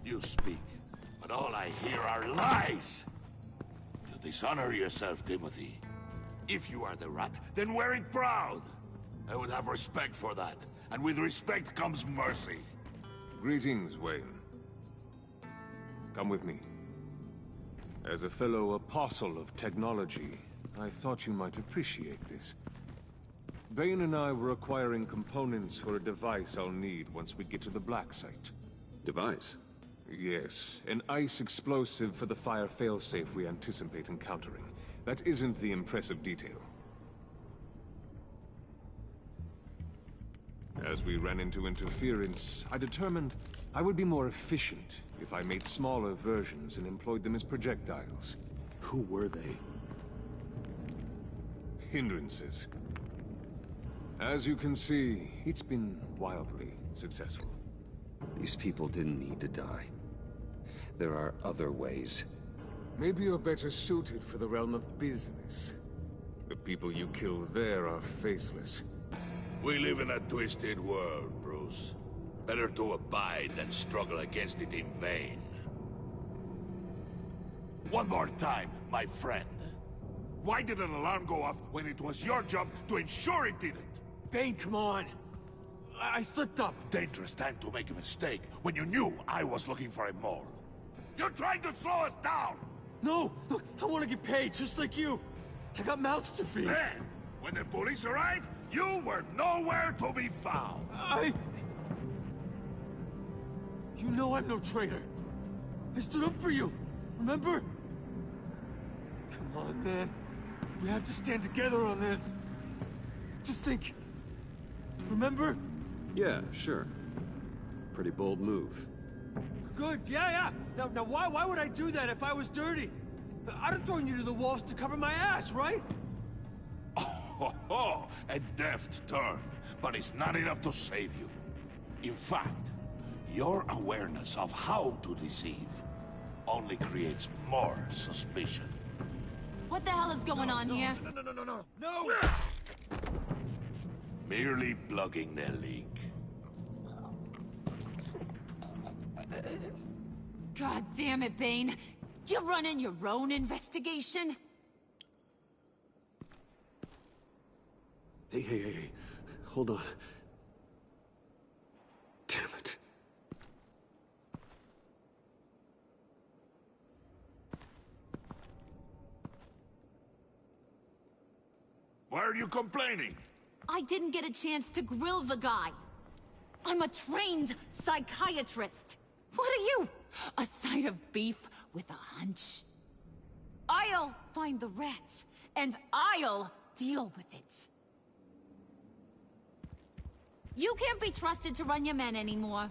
You speak, but all I hear are lies! You dishonor yourself, Timothy. If you are the rat, then wear it proud! I would have respect for that, and with respect comes mercy.
Greetings, Wayne. Come with me. As a fellow apostle of technology, I thought you might appreciate this. Bane and I were acquiring components for a device I'll need once we get to the Black Site.
Device?
Yes, an ice explosive for the fire failsafe we anticipate encountering. That isn't the impressive detail. As we ran into interference, I determined I would be more efficient if I made smaller versions and employed them as projectiles.
Who were they?
Hindrances. As you can see, it's been wildly successful.
These people didn't need to die. There are other ways.
Maybe you're better suited for the realm of business. The people you kill there are faceless.
We live in a twisted world, Bruce. Better to abide than struggle against it in vain. One more time, my friend. Why did an alarm go off when it was your job to ensure it didn't?
Bane, come on! I slipped up!
Dangerous time to make a mistake when you knew I was looking for a mole. You're trying to slow us down!
No! Look, I want to get paid, just like you! I got mouths to feed!
Then, when the police arrived, you were nowhere to be found!
You know I'm no traitor! I stood up for you, remember? Come on, man. We have to stand together on this. Just think. Remember?
Yeah, sure. Pretty bold move.
Good, yeah. Now why would I do that if I was dirty? I'd have thrown you to the wolves to cover my ass, right?
Oh, a deft turn, but it's not enough to save you. In fact, your awareness of how to deceive only creates more suspicion.
What the hell is going on here?
No! Merely plugging the leak.
God damn it, Bane. You're running your own investigation?
Hey. Hold on. Damn it.
Why are you complaining?
I didn't get a chance to grill the guy. I'm a trained psychiatrist. What are you? A side of beef with a hunch? I'll find the rats, and I'll deal with it. You can't be trusted to run your men anymore.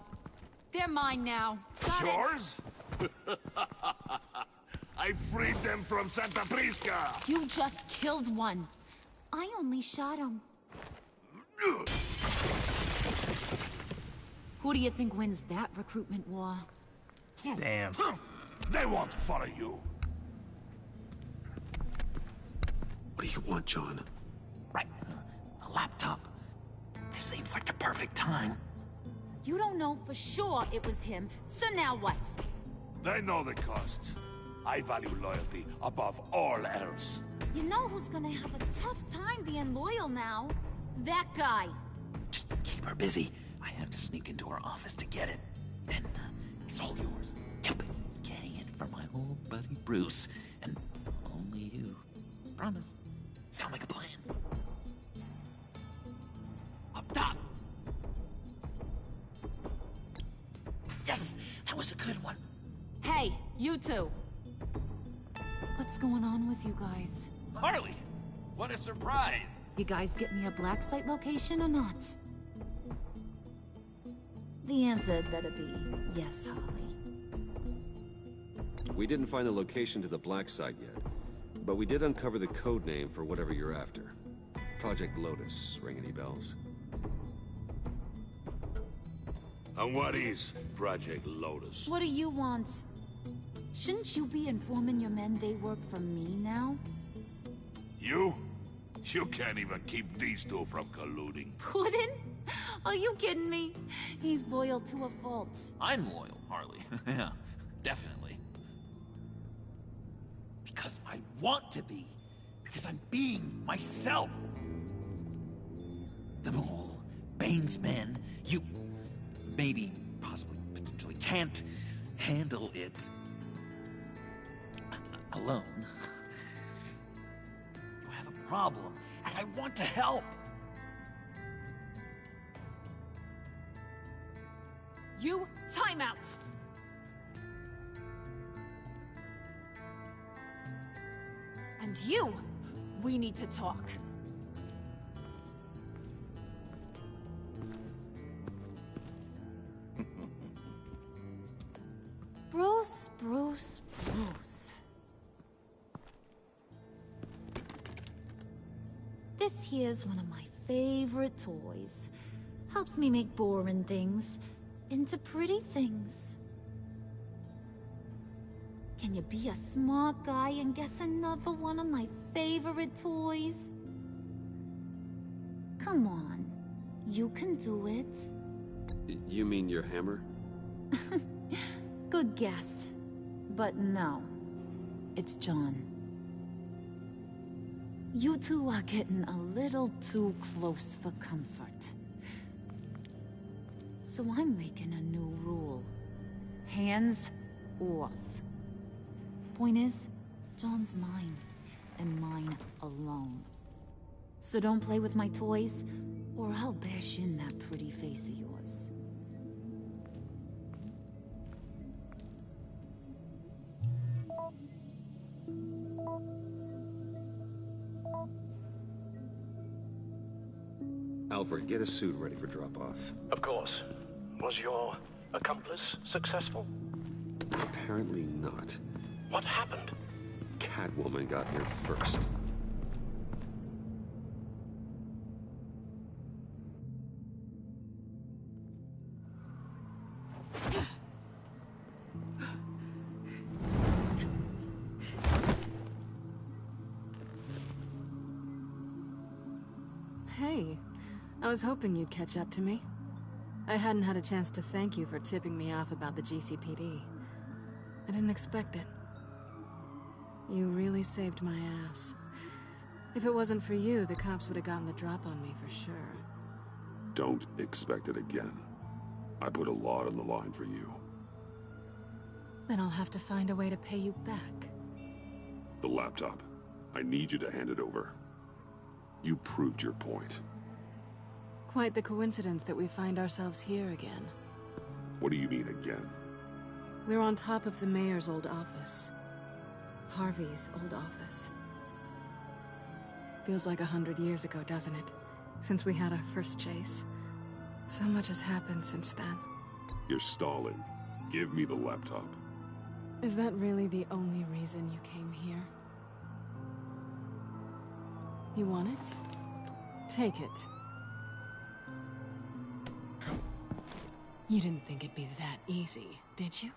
They're mine now. Got it?
Yours? I freed them from Santa Prisca!
You just killed one. I only shot him. Who do you think wins that recruitment war?
Damn.
They won't follow you.
What do you want, John?
Right. A laptop. This seems like the perfect time.
You don't know for sure it was him, so now what?
They know the cost. I value loyalty above all else.
You know who's gonna have a tough time being loyal now? That guy.
Just keep her busy. I have to sneak into her office to get it. And it's all yours. Yep. Getting it from my old buddy Bruce. And only you. Promise. Sound like a plan? Up top.
Yes! That was a good one.
Hey, you two. What's going on with you guys?
Harley! What a surprise!
You guys get me a black site location or not? The answer had better be yes, Harley.
We didn't find the location to the black site yet, but we did uncover the code name for whatever you're after. Project Lotus. Ring any bells?
And what is Project Lotus?
What do you want? Shouldn't you be informing your men they work for me now?
You? You can't even keep these two from colluding.
Puddin'? Are you kidding me? He's loyal to a fault.
I'm loyal, Harley. Yeah, definitely.
Because I want to be. Because I'm being myself. The Mole, Bane's men, you maybe, possibly, potentially can't handle it alone. You have a problem, and I want to help.
You, time out! And you, we need to talk. Bruce. This here's one of my favorite toys. Helps me make boring things into pretty things. Can you be a smart guy and guess another one of my favorite toys? Come on, you can do it.
You mean your hammer?
Good guess. But no, it's John. You two are getting a little too close for comfort. So I'm making a new rule. Hands off. Point is, John's mine, and mine alone. So don't play with my toys, or I'll bash in that pretty face of yours.
Alfred, get a suit ready for drop-off.
Of course. Was your accomplice successful?
Apparently not.
What happened?
Catwoman got here first.
Hey, I was hoping you'd catch up to me. I hadn't had a chance to thank you for tipping me off about the GCPD. I didn't expect it. You really saved my ass. If it wasn't for you, the cops would have gotten the drop on me for sure.
Don't expect it again. I put a lot on the line for you.
Then I'll have to find a way to pay you back.
The laptop. I need you to hand it over. You proved your point.
Quite the coincidence that we find ourselves here again.
What do you mean again?
We're on top of the mayor's old office. Harvey's old office. Feels like 100 years ago, doesn't it? Since we had our first chase. So much has happened since then.
You're stalling. Give me the laptop.
Is that really the only reason you came here? You want it? Take it. You didn't think it'd be that easy, did you?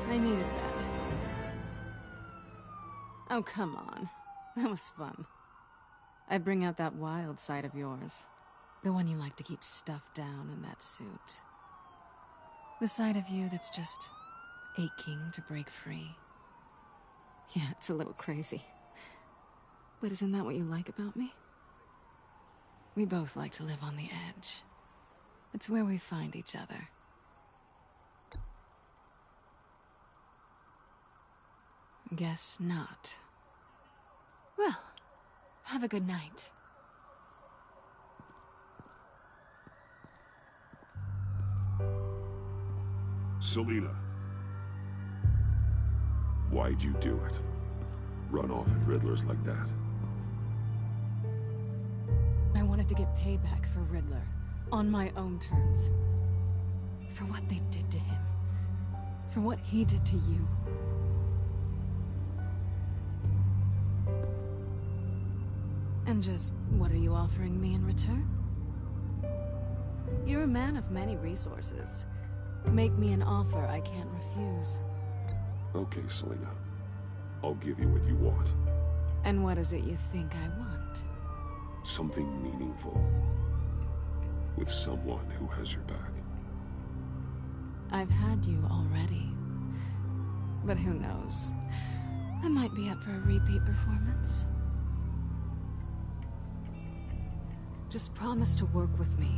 I needed that. Oh, come on. That was fun. I bring out that wild side of yours. The one you like to keep stuffed down in that suit. The side of you that's just aching to break free. Yeah, it's a little crazy. But isn't that what you like about me? We both like to live on the edge. It's where we find each other. Guess not. Well, have a good night.
Selina. Why'd you do it? Run off at Riddler's like that?
I wanted to get payback for Riddler, on my own terms. For what they did to him. For what he did to you. And just, what are you offering me in return? You're a man of many resources. Make me an offer I can't refuse.
Okay, Selina. I'll give you what you want.
And what is it you think I want?
Something meaningful. With someone who has your back.
I've had you already. But who knows? I might be up for a repeat performance. Just promise to work with me.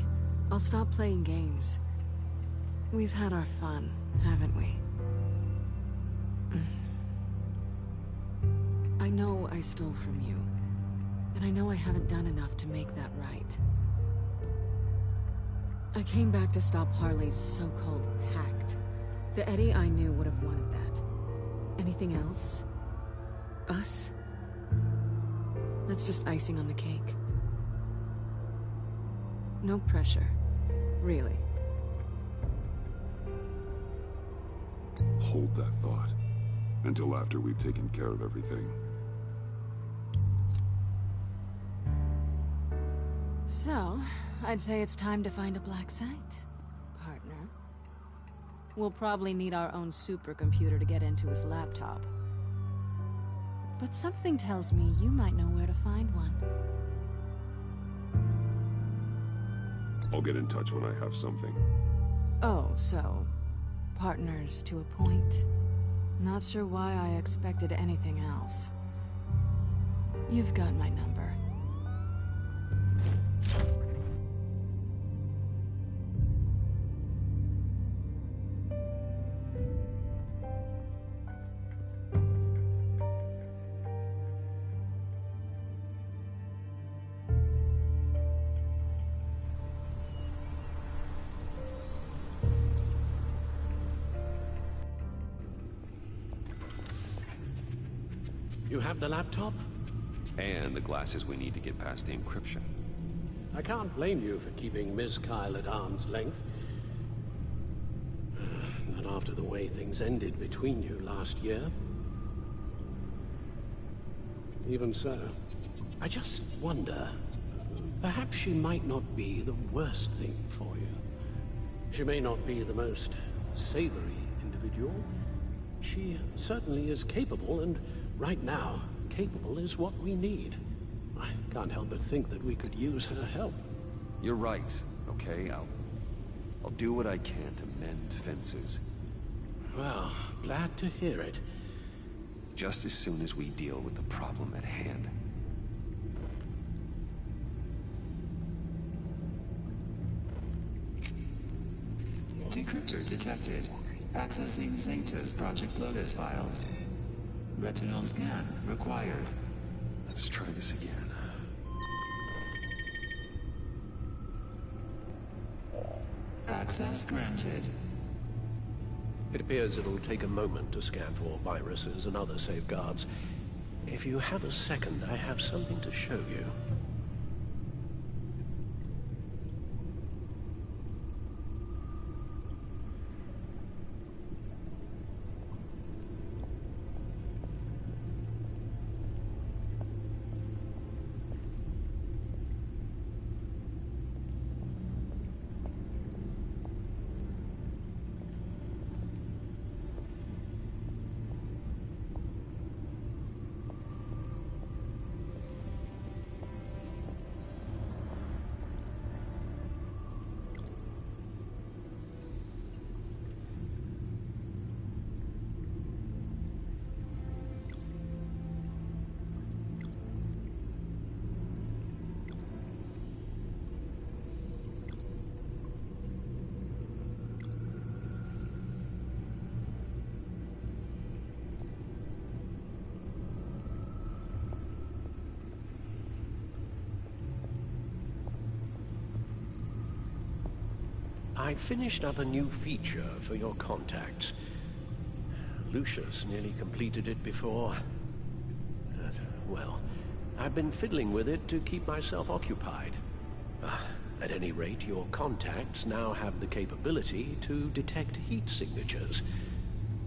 I'll stop playing games. We've had our fun, haven't we? I know I stole from you. And I know I haven't done enough to make that right. I came back to stop Harley's so-called pact. The Eddie I knew would have wanted that. Anything else? Us? That's just icing on the cake. No pressure. Really.
Hold that thought. Until after we've taken care of everything.
So, I'd say it's time to find a black site, partner. We'll probably need our own supercomputer to get into his laptop. But something tells me you might know where to find one.
I'll get in touch when I have something.
Oh, so... partners to a point. Not sure why I expected anything else. You've got my number.
You have the laptop?
And the glasses we need to get past the encryption.
I can't blame you for keeping Ms. Kyle at arm's length. Not after the way things ended between you last year. Even so, I just wonder, perhaps she might not be the worst thing for you. She may not be the most savory individual. She certainly is capable, and right now, capable is what we need. I can't help but think that we could use her help.
You're right, okay? I'll do what I can to mend fences.
Well, glad to hear it.
Just as soon as we deal with the problem at hand.
Decryptor detected. Accessing Zeta's Project Lotus files. Retinal scan required.
Let's try this again.
Access granted.
It appears it'll take a moment to scan for viruses and other safeguards. If you have a second, I have something to show you. I finished up a new feature for your contacts. Lucius nearly completed it before. Well, I've been fiddling with it to keep myself occupied. At any rate, your contacts now have the capability to detect heat signatures.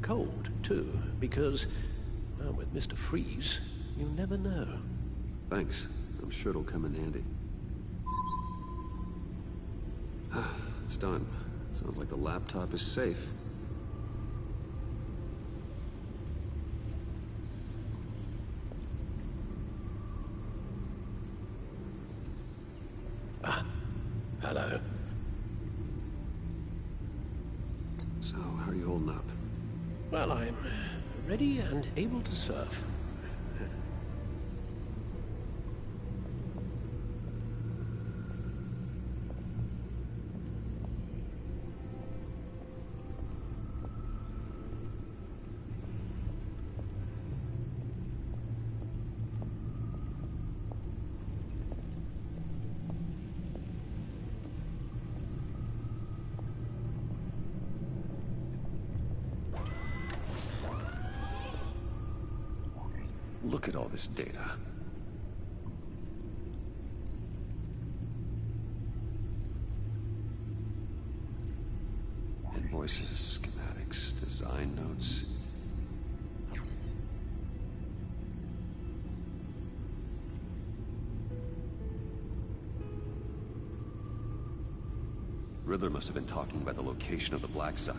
Cold, too, because, well, with Mr. Freeze, you never know.
Thanks. I'm sure it'll come in handy. It's done. Sounds like the laptop is safe.
Hello.
So, how are you holding up?
Well, I'm ready and able to serve.
Look at all this data. Invoices, schematics, design notes. Riddler must have been talking about the location of the black site.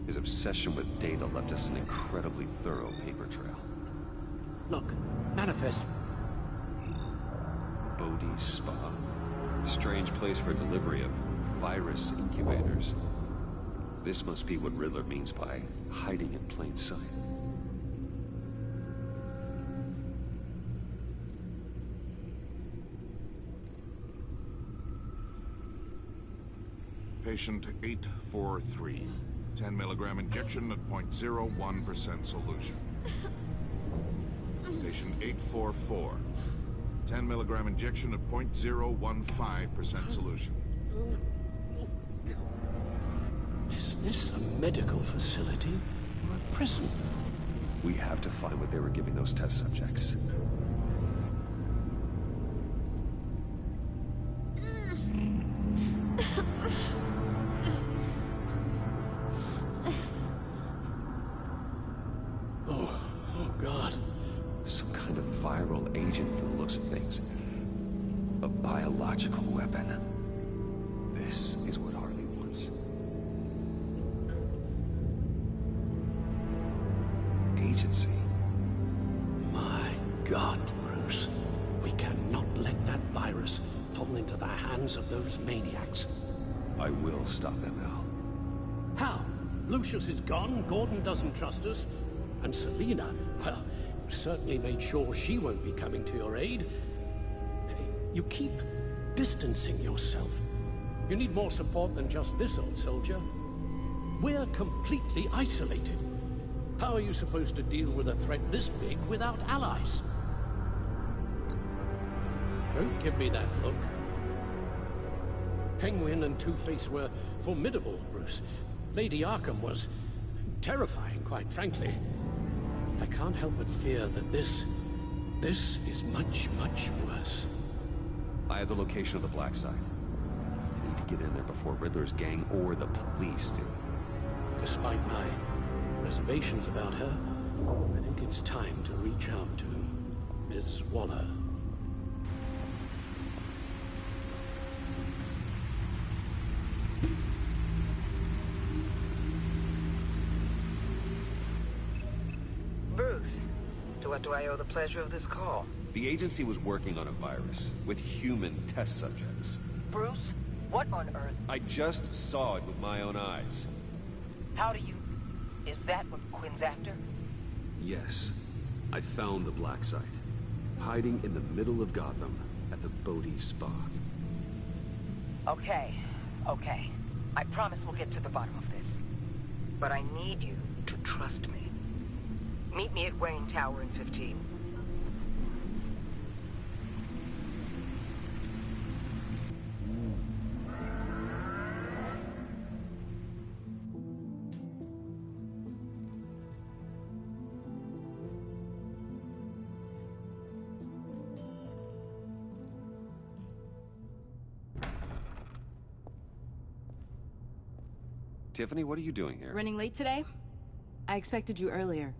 His obsession with data left us an incredibly thorough paper trail.
Look, manifest.
Bodhi's Spa. Strange place for delivery of virus incubators. This must be what Riddler means by hiding in plain sight.
Patient 843. 10 milligram injection at 0.01% solution. Patient 844. 10 milligram injection at 0.015% solution.
Is this a medical facility or a prison?
We have to find what they were giving those test subjects.
Oh God.
Some kind of viral agent from the looks of things. A biological weapon. This is what Harley wants. Agency.
My God, Bruce. We cannot let that virus fall into the hands of those maniacs.
I will stop them, Al.
How? Lucius is gone, Gordon doesn't trust us, and Selina, well, you certainly made sure she won't be coming to your aid. You keep distancing yourself. You need more support than just this old soldier. We're completely isolated. How are you supposed to deal with a threat this big without allies? Don't give me that look. Penguin and Two-Face were formidable, Bruce. Lady Arkham was terrifying, quite frankly. I can't help but fear that this is much, much worse.
I have the location of the black site. I need to get in there before Riddler's gang or the police do.
Despite my reservations about her, I think it's time to reach out to Ms. Waller.
Bruce, to what do I owe the pleasure of this call?
The agency was working on a virus with human test subjects.
Bruce, what on earth?
I just saw it with my own eyes.
How do you... Is that what Quinn's after?
Yes. I found the black site. Hiding in the middle of Gotham at the Bodhi Spa.
Okay. I promise we'll get to the bottom of this. But I need you to trust me. Meet me at Wayne Tower in 15.
Tiffany, what are you doing here?
Running late today? I expected you earlier.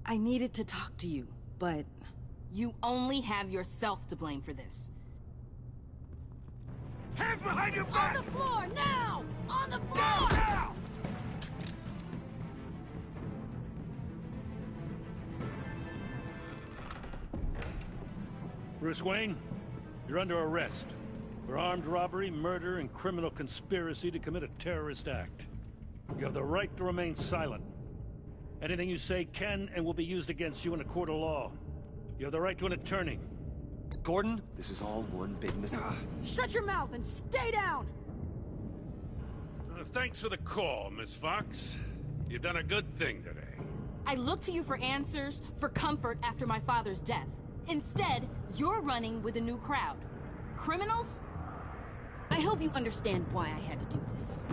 I needed to talk to you, but you only have yourself to blame for this.
Hands behind your back!
On the floor, now! On the floor!
Now!
Bruce Wayne, you're under arrest for armed robbery, murder, and criminal conspiracy to commit a terrorist act. You have the right to remain silent. Anything you say can and will be used against you in a court of law. You have the right to an attorney.
Gordon, this is all one big mistake.
Shut your mouth and stay down!
Thanks for the call, Miss Fox. You've done a good thing today.
I looked to you for answers, for comfort after my father's death. Instead, you're running with a new crowd. Criminals? I hope you understand why I had to do this.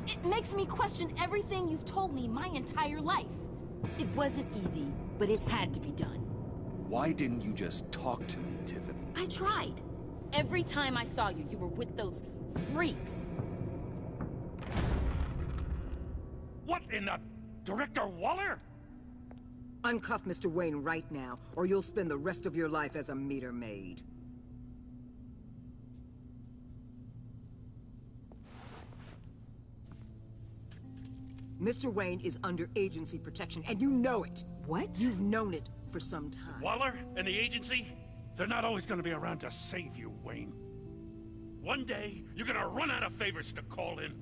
It makes me question everything you've told me my entire life. It wasn't easy, but it had to be done.
Why didn't you just talk to me, Tiffany?
I tried. Every time I saw you, you were with those freaks.
What in the... Director Waller?
Uncuff Mr. Wayne right now, or you'll spend the rest of your life as a meter maid. Mr. Wayne is under agency protection, and you know it.
What?
You've known it for some time.
Waller and the agency? They're not always gonna be around to save you, Wayne. One day, you're gonna run out of favors to call in.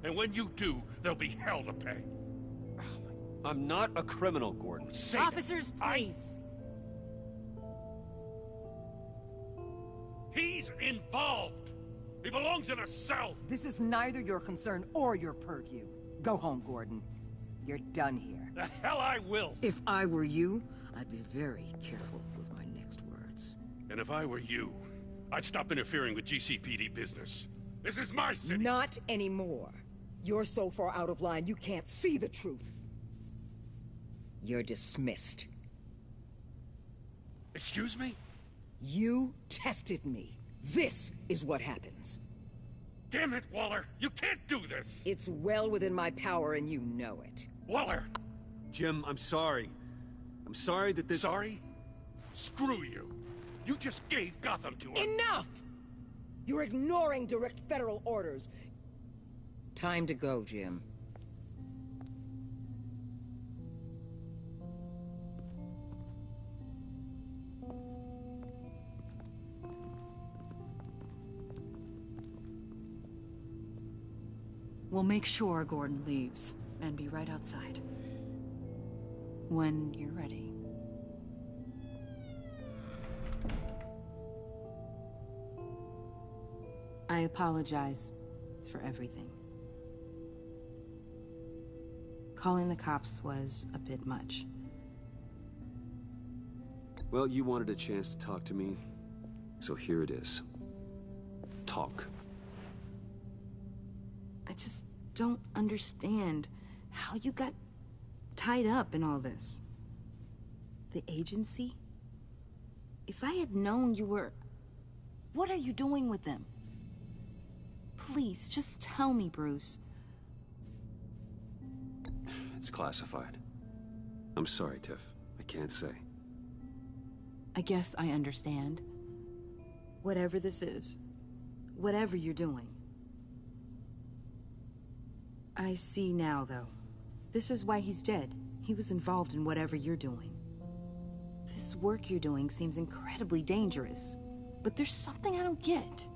And when you do, there'll be hell to pay.
I'm not a criminal, Gordon.
Officers, please.
He's involved. He belongs in a cell.
This is neither your concern or your purview. Go home, Gordon. You're done here.
The hell I will.
If I were you, I'd be very careful with my next words.
And if I were you, I'd stop interfering with GCPD business. This is my city.
Not anymore. You're so far out of line, you can't see the truth. You're dismissed.
Excuse me?
You tested me. This is what happens.
Damn it, Waller! You can't do this!
It's well within my power and you know it.
Waller!
Jim, I'm sorry. I'm sorry that this...
Sorry? Screw you. You just gave Gotham to him.
Enough! You're ignoring direct federal orders. Time to go, Jim.
We'll make sure Gordon leaves, and be right outside. When you're ready.
I apologize for everything. Calling the cops was a bit much.
Well, you wanted a chance to talk to me, so here it is. Talk.
I just don't understand how you got tied up in all this. The agency? If I had known you were... What are you doing with them? Please, just tell me, Bruce.
It's classified. I'm sorry, Tiff. I can't say.
I guess I understand. Whatever this is, whatever you're doing. I see now, though. This is why he's dead. He was involved in whatever you're doing. This work you're doing seems incredibly dangerous. But there's something I don't get.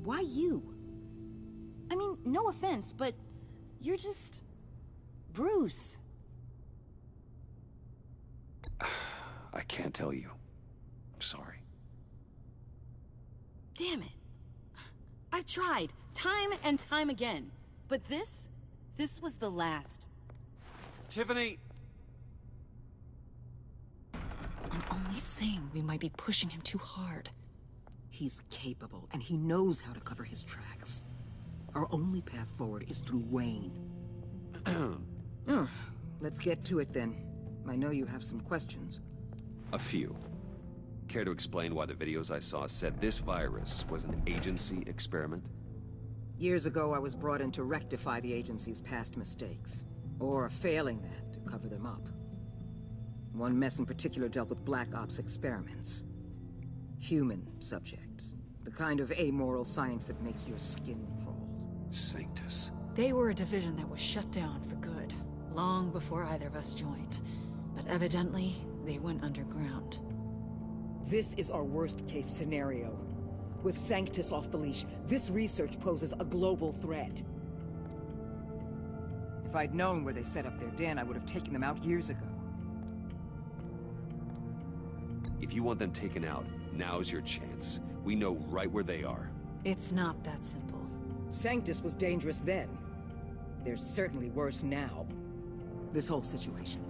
Why you? I mean, no offense, but you're just... Bruce.
I can't tell you. I'm sorry.
Damn it. I've tried, time and time again. But this was the last.
Tiffany!
I'm only saying we might be pushing him too hard.
He's capable, and he knows how to cover his tracks. Our only path forward is through Wayne. Let's get to it then. I know you have some questions.
A few. Care to explain why the videos I saw said this virus was an agency experiment?
Years ago, I was brought in to rectify the agency's past mistakes. Or failing that, to cover them up. One mess in particular dealt with Black Ops experiments. Human subjects. The kind of amoral science that makes your skin crawl.
Sanctus.
They were a division that was shut down for good, long before either of us joined. But evidently, they went underground.
This is our worst-case scenario. With Sanctus off the leash, this research poses a global threat. If I'd known where they set up their den, I would have taken them out years ago.
If you want them taken out, now's your chance. We know right where they are.
It's not that simple.
Sanctus was dangerous then. They're certainly worse now. This whole situation,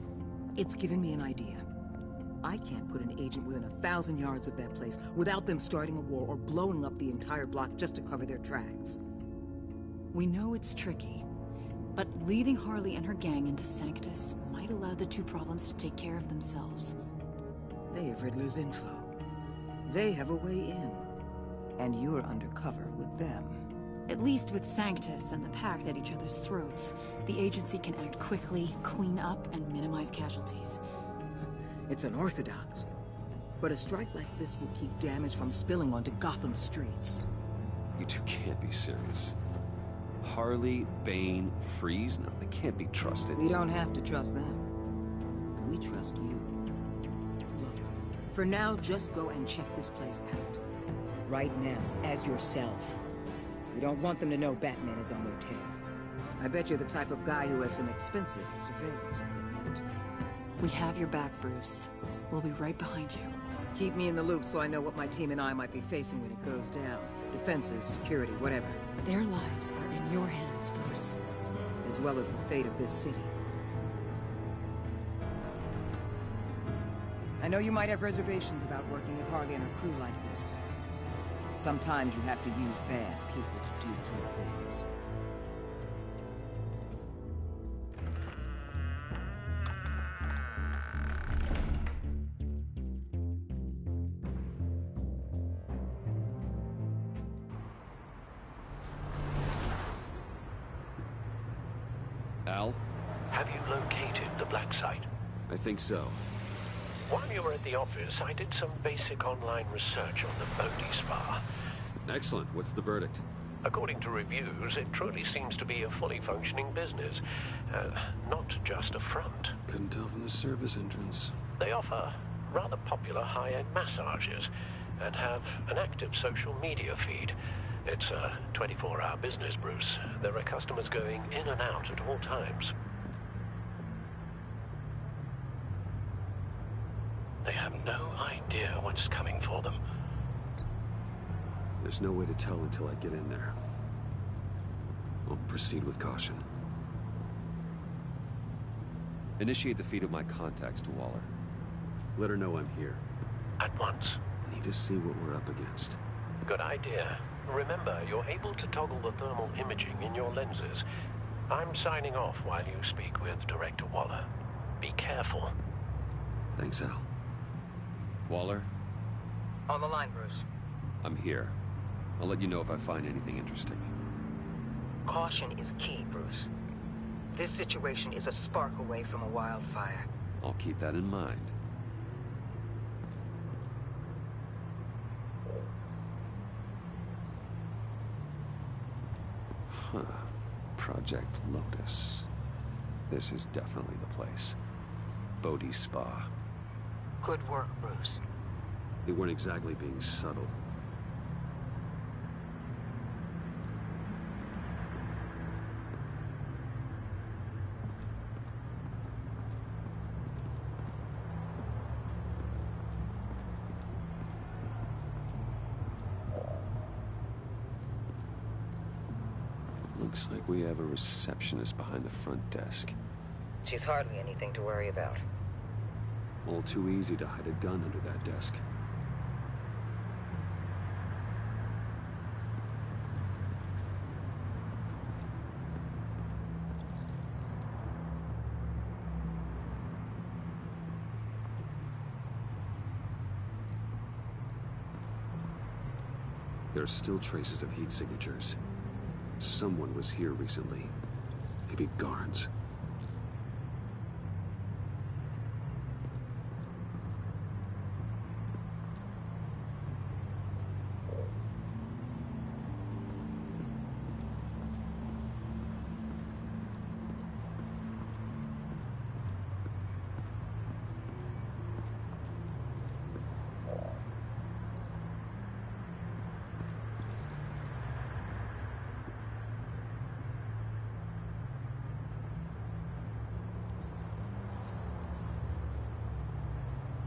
it's given me an idea. I can't put an agent within 1,000 yards of that place without them starting a war or blowing up the entire block just to cover their tracks.
We know it's tricky, but leading Harley and her gang into Sanctus might allow the two problems to take care of themselves.
They have Riddler's info. They have a way in. And you're undercover with them.
At least with Sanctus and the Pact at each other's throats, the agency can act quickly, clean up, and minimize casualties.
It's unorthodox. But a strike like this will keep damage from spilling onto Gotham streets.
You two can't be serious. Harley, Bane, Freeze? No, they can't be trusted.
We don't have to trust them. We trust you. Look, for now, just go and check this place out. Right now, as yourself. We don't want them to know Batman is on their tail. I bet you're the type of guy who has some expensive surveillance equipment.
We have your back, Bruce. We'll be right behind you.
Keep me in the loop so I know what my team and I might be facing when it goes down. Defenses, security, whatever.
Their lives are in your hands, Bruce.
As well as the fate of this city. I know you might have reservations about working with Harley and her crew like this. Sometimes you have to use bad people to do good things.
Al?
Have you located the black site?
I think so.
While you were at the office, I did some basic online research on the Bodhi Spa.
Excellent. What's the verdict?
According to reviews, it truly seems to be a fully functioning business. Not just a front.
Couldn't tell from the service entrance.
They offer rather popular high-end massages and have an active social media feed. It's a 24-hour business, Bruce. There are customers going in and out at all times. They have no idea what's coming for them.
There's no way to tell until I get in there. I'll proceed with caution. Initiate the feed of my contacts to Waller. Let her know I'm here.
At once.
I need to see what we're up against.
Good idea. Remember, you're able to toggle the thermal imaging in your lenses. I'm signing off while you speak with Director Waller. Be careful.
Thanks, Al. Waller?
On the line, Bruce.
I'm here. I'll let you know if I find anything interesting.
Caution is key, Bruce. This situation is a spark away from a wildfire.
I'll keep that in mind. Huh. Project Lotus. This is definitely the place. Bodhi Spa.
Good work, Bruce.
They weren't exactly being subtle. Looks like we have a receptionist behind the front desk.
She's hardly anything to worry about.
All too easy to hide a gun under that desk. There are still traces of heat signatures.
Someone was here recently. Maybe guards.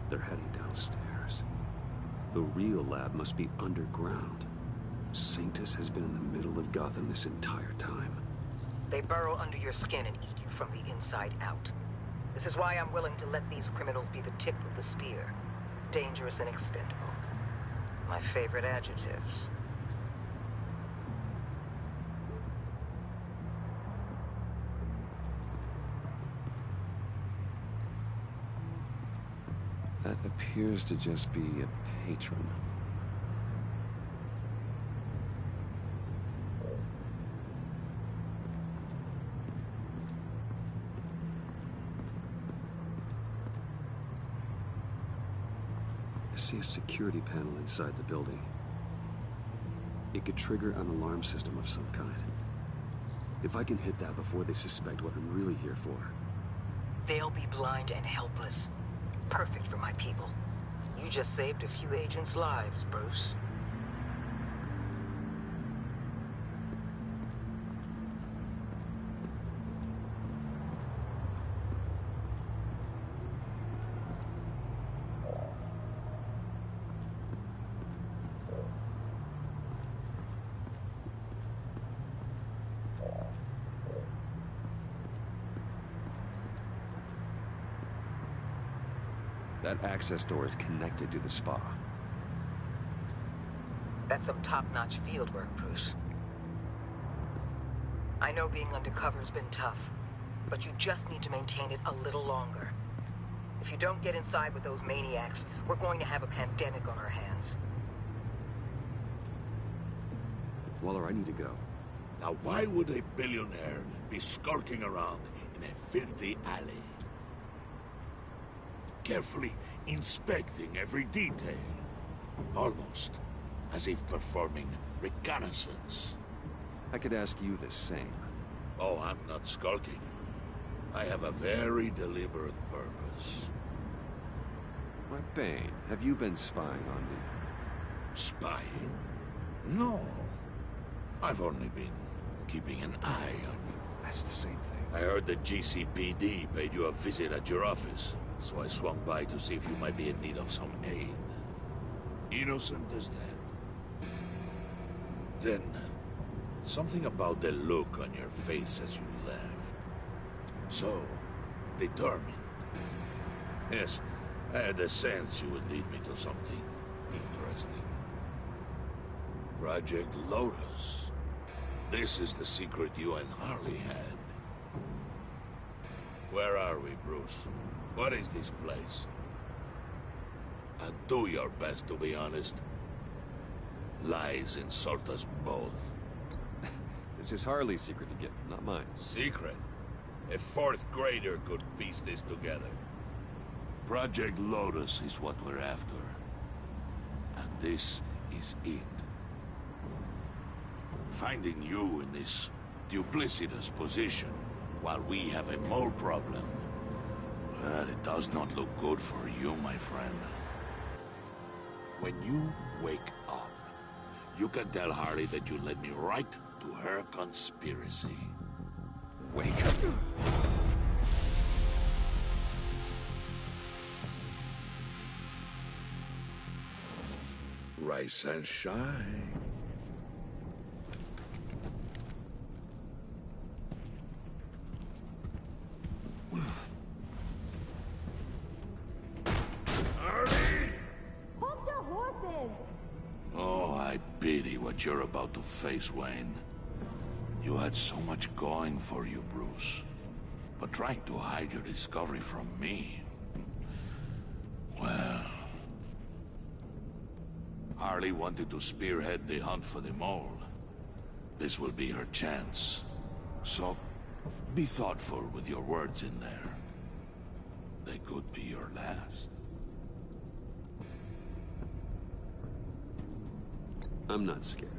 They're heading downstairs. The real lab must be underground. Sanctus has been in the middle of Gotham this entire time.
They burrow under your skin and eat you from the inside out. This is why I'm willing to let these criminals be the tip of the spear. Dangerous and expendable. My favorite adjectives.
That appears to just be a patron. I see a security panel inside the building. It could trigger an alarm system of some kind. If I can hit that before they suspect what I'm really here for.
They'll be blind and helpless. Perfect for my people. You just saved a few agents' lives, Bruce.
That access door is connected to the spa.
That's some top-notch field work, Bruce. I know being undercover's been tough, but you just need to maintain it a little longer. If you don't get inside with those maniacs, we're going to have a pandemic on our hands.
Waller, I need to go.
Now why would a billionaire be skulking around in a filthy alley? Carefully inspecting every detail. Almost as if performing reconnaissance.
I could ask you the same.
Oh, I'm not skulking. I have a very deliberate purpose.
Why, Bane, have you been spying on me?
Spying? No. I've only been keeping an eye on you.
That's the same thing.
I heard the GCPD paid you a visit at your office, so I swung by to see if you might be in need of some aid. Innocent as that. Then, something about the look on your face as you left. So, determined. Yes, I had a sense you would lead me to something interesting. Project Lotus. This is the secret you and Harley had. Where are we, Bruce? What is this place? And do your best to be honest. Lies insult us both.
This is Harley's secret to get, not mine.
Secret? A fourth grader could piece this together. Project Lotus is what we're after. And this is it. Finding you in this duplicitous position while we have a mole problem. Well, it does not look good for you, my friend. When you wake up, you can tell Harley that you led me right to her conspiracy.
Wake up.
Rise and shine. Oh, I pity what you're about to face, Wayne. You had so much going for you, Bruce. But trying to hide your discovery from me... Well... Harley wanted to spearhead the hunt for the mole. This will be her chance. So, be thoughtful with your words in there. They could be your last.
I'm not scared.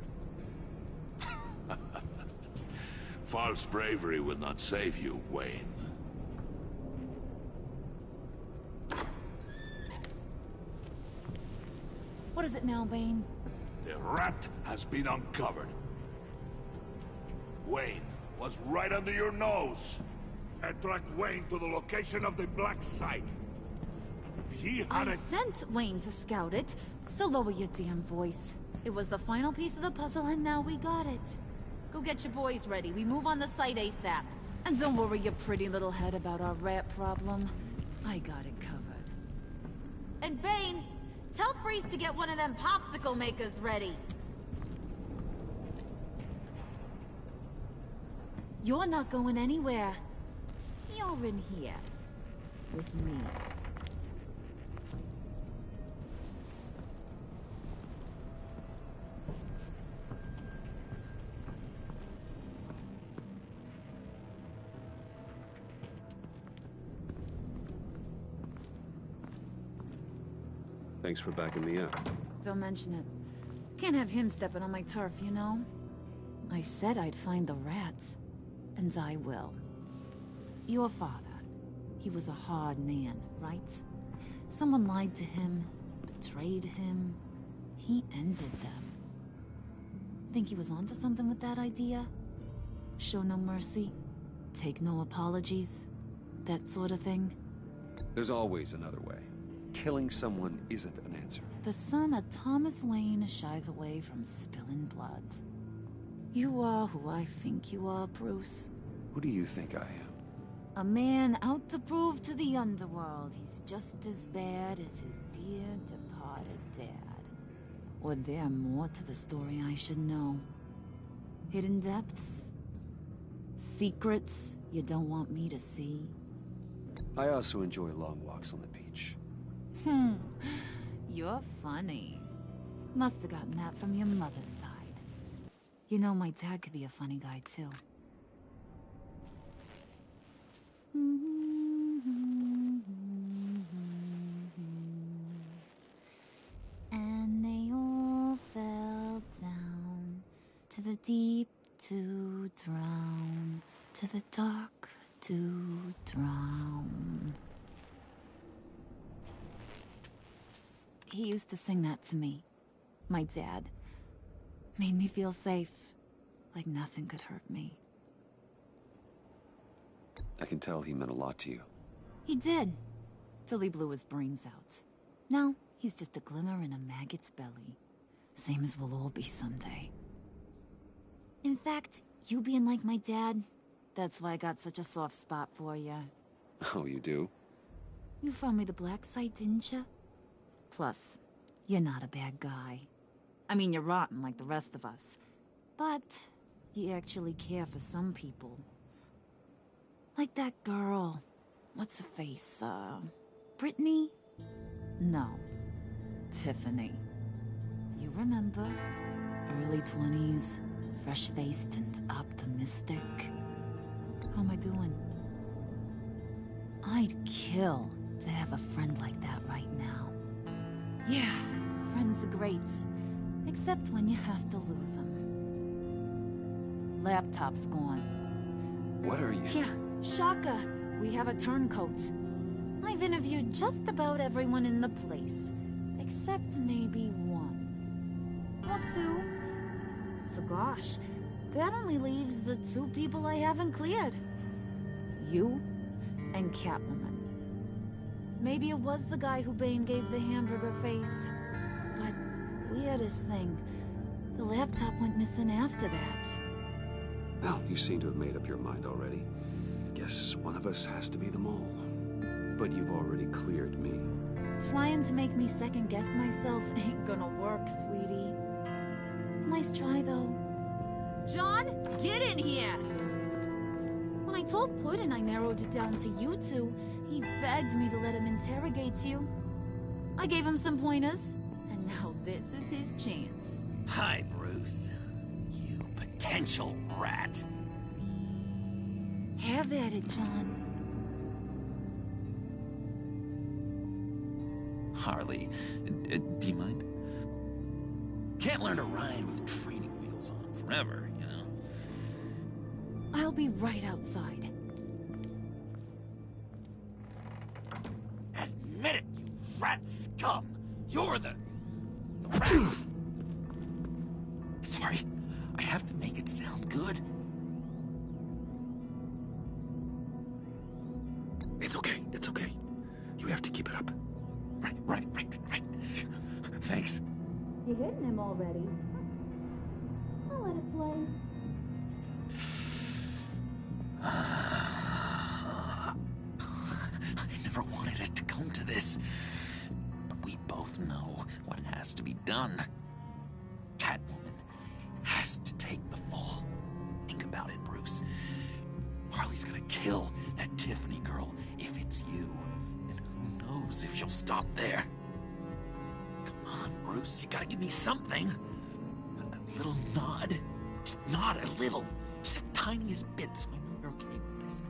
False bravery will not save you, Wayne.
What is it now, Wayne?
The rat has been uncovered. Wayne was right under your nose. I tracked Wayne to the location of the black site. If he had
I sent Wayne to scout it, so lower your damn voice. It was the final piece of the puzzle, and now we got it. Go get your boys ready. We move on the site ASAP. And don't worry your pretty little head about our rat problem. I got it covered. And Bane, tell Freeze to get one of them popsicle makers ready. You're not going anywhere. You're in here. With me.
Thanks for backing me up.
Don't mention it. Can't have him stepping on my turf, you know? I said I'd find the rats. And I will. Your father. He was a hard man, right? Someone lied to him, betrayed him. He ended them. Think he was onto something with that idea? Show no mercy? Take no apologies? That sort of thing?
There's always another way. Killing someone isn't an answer.
The son of Thomas Wayne shies away from spilling blood. You are who I think you are, Bruce.
Who do you think I am?
A man out to prove to the underworld he's just as bad as his dear departed dad. Or there more to the story I should know. Hidden depths? Secrets you don't want me to see?
I also enjoy long walks on the beach.
You're funny. Must have gotten that from your mother's side. You know, my dad could be a funny guy, too. And they all fell down to the deep to drown, to the dark to drown. He used to sing that to me. My dad. Made me feel safe. Like nothing could hurt me.
I can tell he meant a lot to you.
He did. Till he blew his brains out. Now, he's just a glimmer in a maggot's belly. Same as we'll all be someday. In fact, you being like my dad, that's why I got such a soft spot for you.
Oh, you do?
You found me the black site, didn't you? Plus, you're not a bad guy. I mean, you're rotten like the rest of us. But you actually care for some people. Like that girl. What's her face? Brittany? No. Tiffany. You remember? Early 20s, fresh-faced and optimistic. How am I doing? I'd kill to have a friend like that right now. Yeah, friends are great. Except when you have to lose them. Laptop's gone.
What are you?
Yeah, shocker. We have a turncoat. I've interviewed just about everyone in the place. Except maybe one. Or two. So gosh, that only leaves the two people I haven't cleared. You and Catwoman. Maybe it was the guy who Bane gave the hamburger face. But weirdest thing, the laptop went missing after that.
Well, you seem to have made up your mind already. Guess one of us has to be the mole. But you've already cleared me.
Trying to make me second-guess myself ain't gonna work, sweetie. Nice try, though. John, get in here! When I told Puddin' I narrowed it down to you two, he begged me to let him interrogate you. I gave him some pointers, and now this is his chance.
Hi, Bruce. You potential rat.
Have at it, John.
Harley, do you mind? Can't learn to ride with training wheels on forever, you know?
I'll be right outside.
Admit it, you rat scum! You're the rat! Sorry, I have to make it sound good.
It's okay, it's okay. You have to keep it up.
Right. Thanks.
You hitting him already? I'll let it play.
I never wanted it to come to this. But we both know what has to be done. Catwoman has to take the fall. Think about it, Bruce. Harley's gonna kill that Tiffany girl if it's you. And who knows if she'll stop there. Come on, Bruce, you gotta give me something. A little nod. Just nod a little. Just the tiniest bit so I know you're okay with this.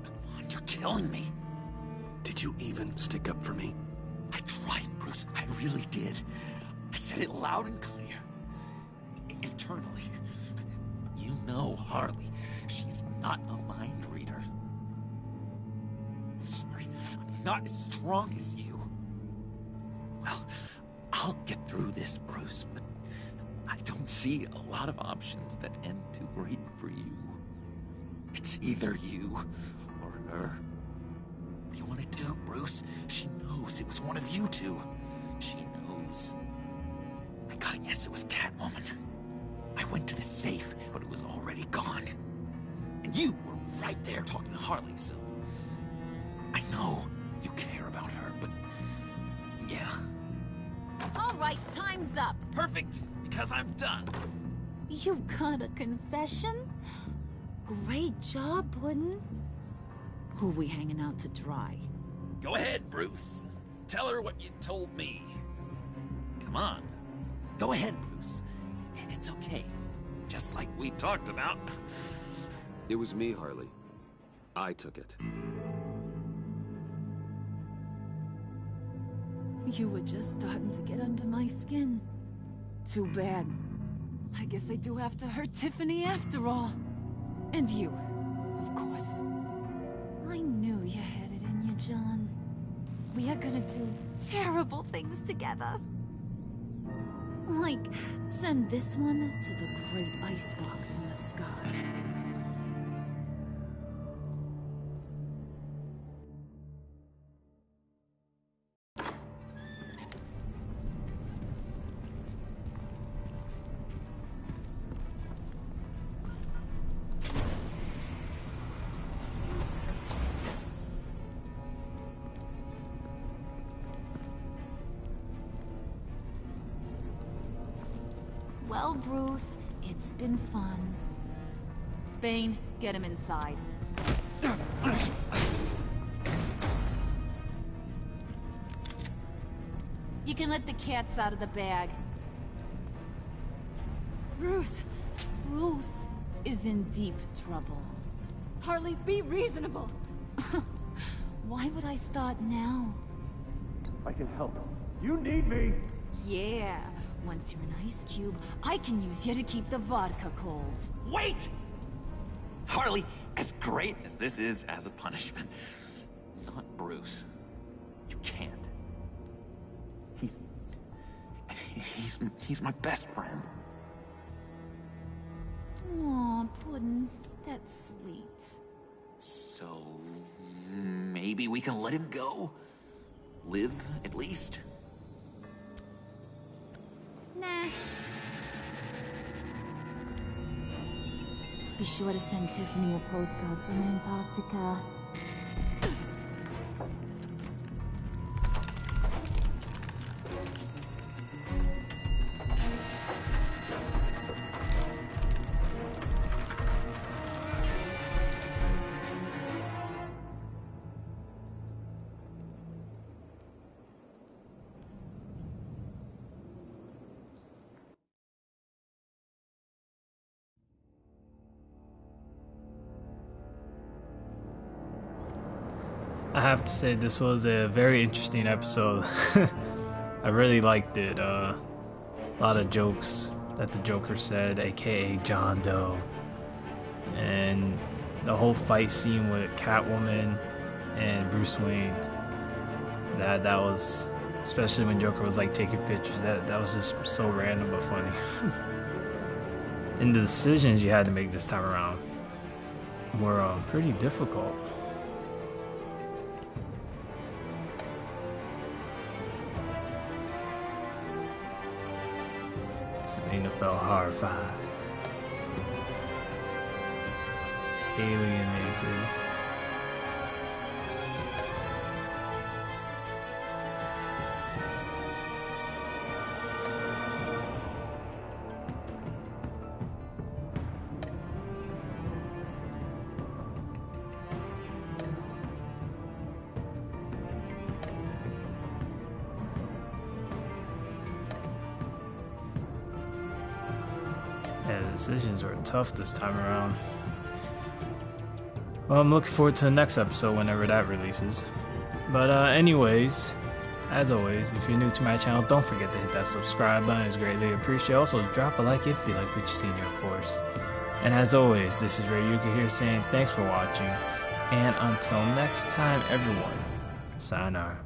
Come on, you're killing me.
Did you even stick up for me?
I tried, Bruce. I really did. I said it loud and clear. Internally. You know Harley. She's not a mind reader. I'm sorry. I'm not as strong as you. Well, I'll get through this, Bruce, but I don't see a lot of options that end too great for you. It's either you or her. What do you want to do, Bruce? She knows it was one of you two. She knows. I gotta guess it was Catwoman. I went to the safe, but it was already gone. And you were right there talking to Harley, so... I know you care about her, but... yeah.
All right, time's up.
Perfect, because I'm done.
You got a confession? Great job, Puddin'. Who we hanging out to dry?
Go ahead, Bruce. Tell her what you told me. Come on. Go ahead, Bruce. It's okay. Just like we talked about.
It was me, Harley. I took it.
You were just starting to get under my skin. Too bad. I guess I do have to hurt Tiffany after all. And you, of course. I knew you had it in you, John. We are gonna do terrible things together. Like, send this one to the great icebox in the sky. Well, Bruce, it's been fun. Bane, get him inside. You can let the cats out of the bag. Bruce is in deep trouble.
Harley, be reasonable.
Why would I start now?
I can help. You need me!
Yeah, once you're an ice cube, I can use you to keep the vodka cold.
Wait! Harley, as great as this is as a punishment, not Bruce. You can't. He's my best friend.
Aw, Puddin', that's sweet.
So, maybe we can let him go? Live, at least?
Nah. Be sure to send Tiffany a postcard from Antarctica.
I have to say this was a very interesting episode. I really liked it. A lot of jokes that the Joker said, aka John Doe. And the whole fight scene with Catwoman and Bruce Wayne. That was, especially when Joker was like taking pictures, that was just so random but funny. And the decisions you had to make this time around were pretty difficult. Selena felt horrified. Alienated. Yeah, the decisions were tough this time around. Well, I'm looking forward to the next episode whenever that releases. But anyways, as always, if you're new to my channel, don't forget to hit that subscribe button. It's greatly appreciated. Also, drop a like if you like what you've seen here, of course. And as always, this is Rayuka here saying thanks for watching. And until next time, everyone, sayonara.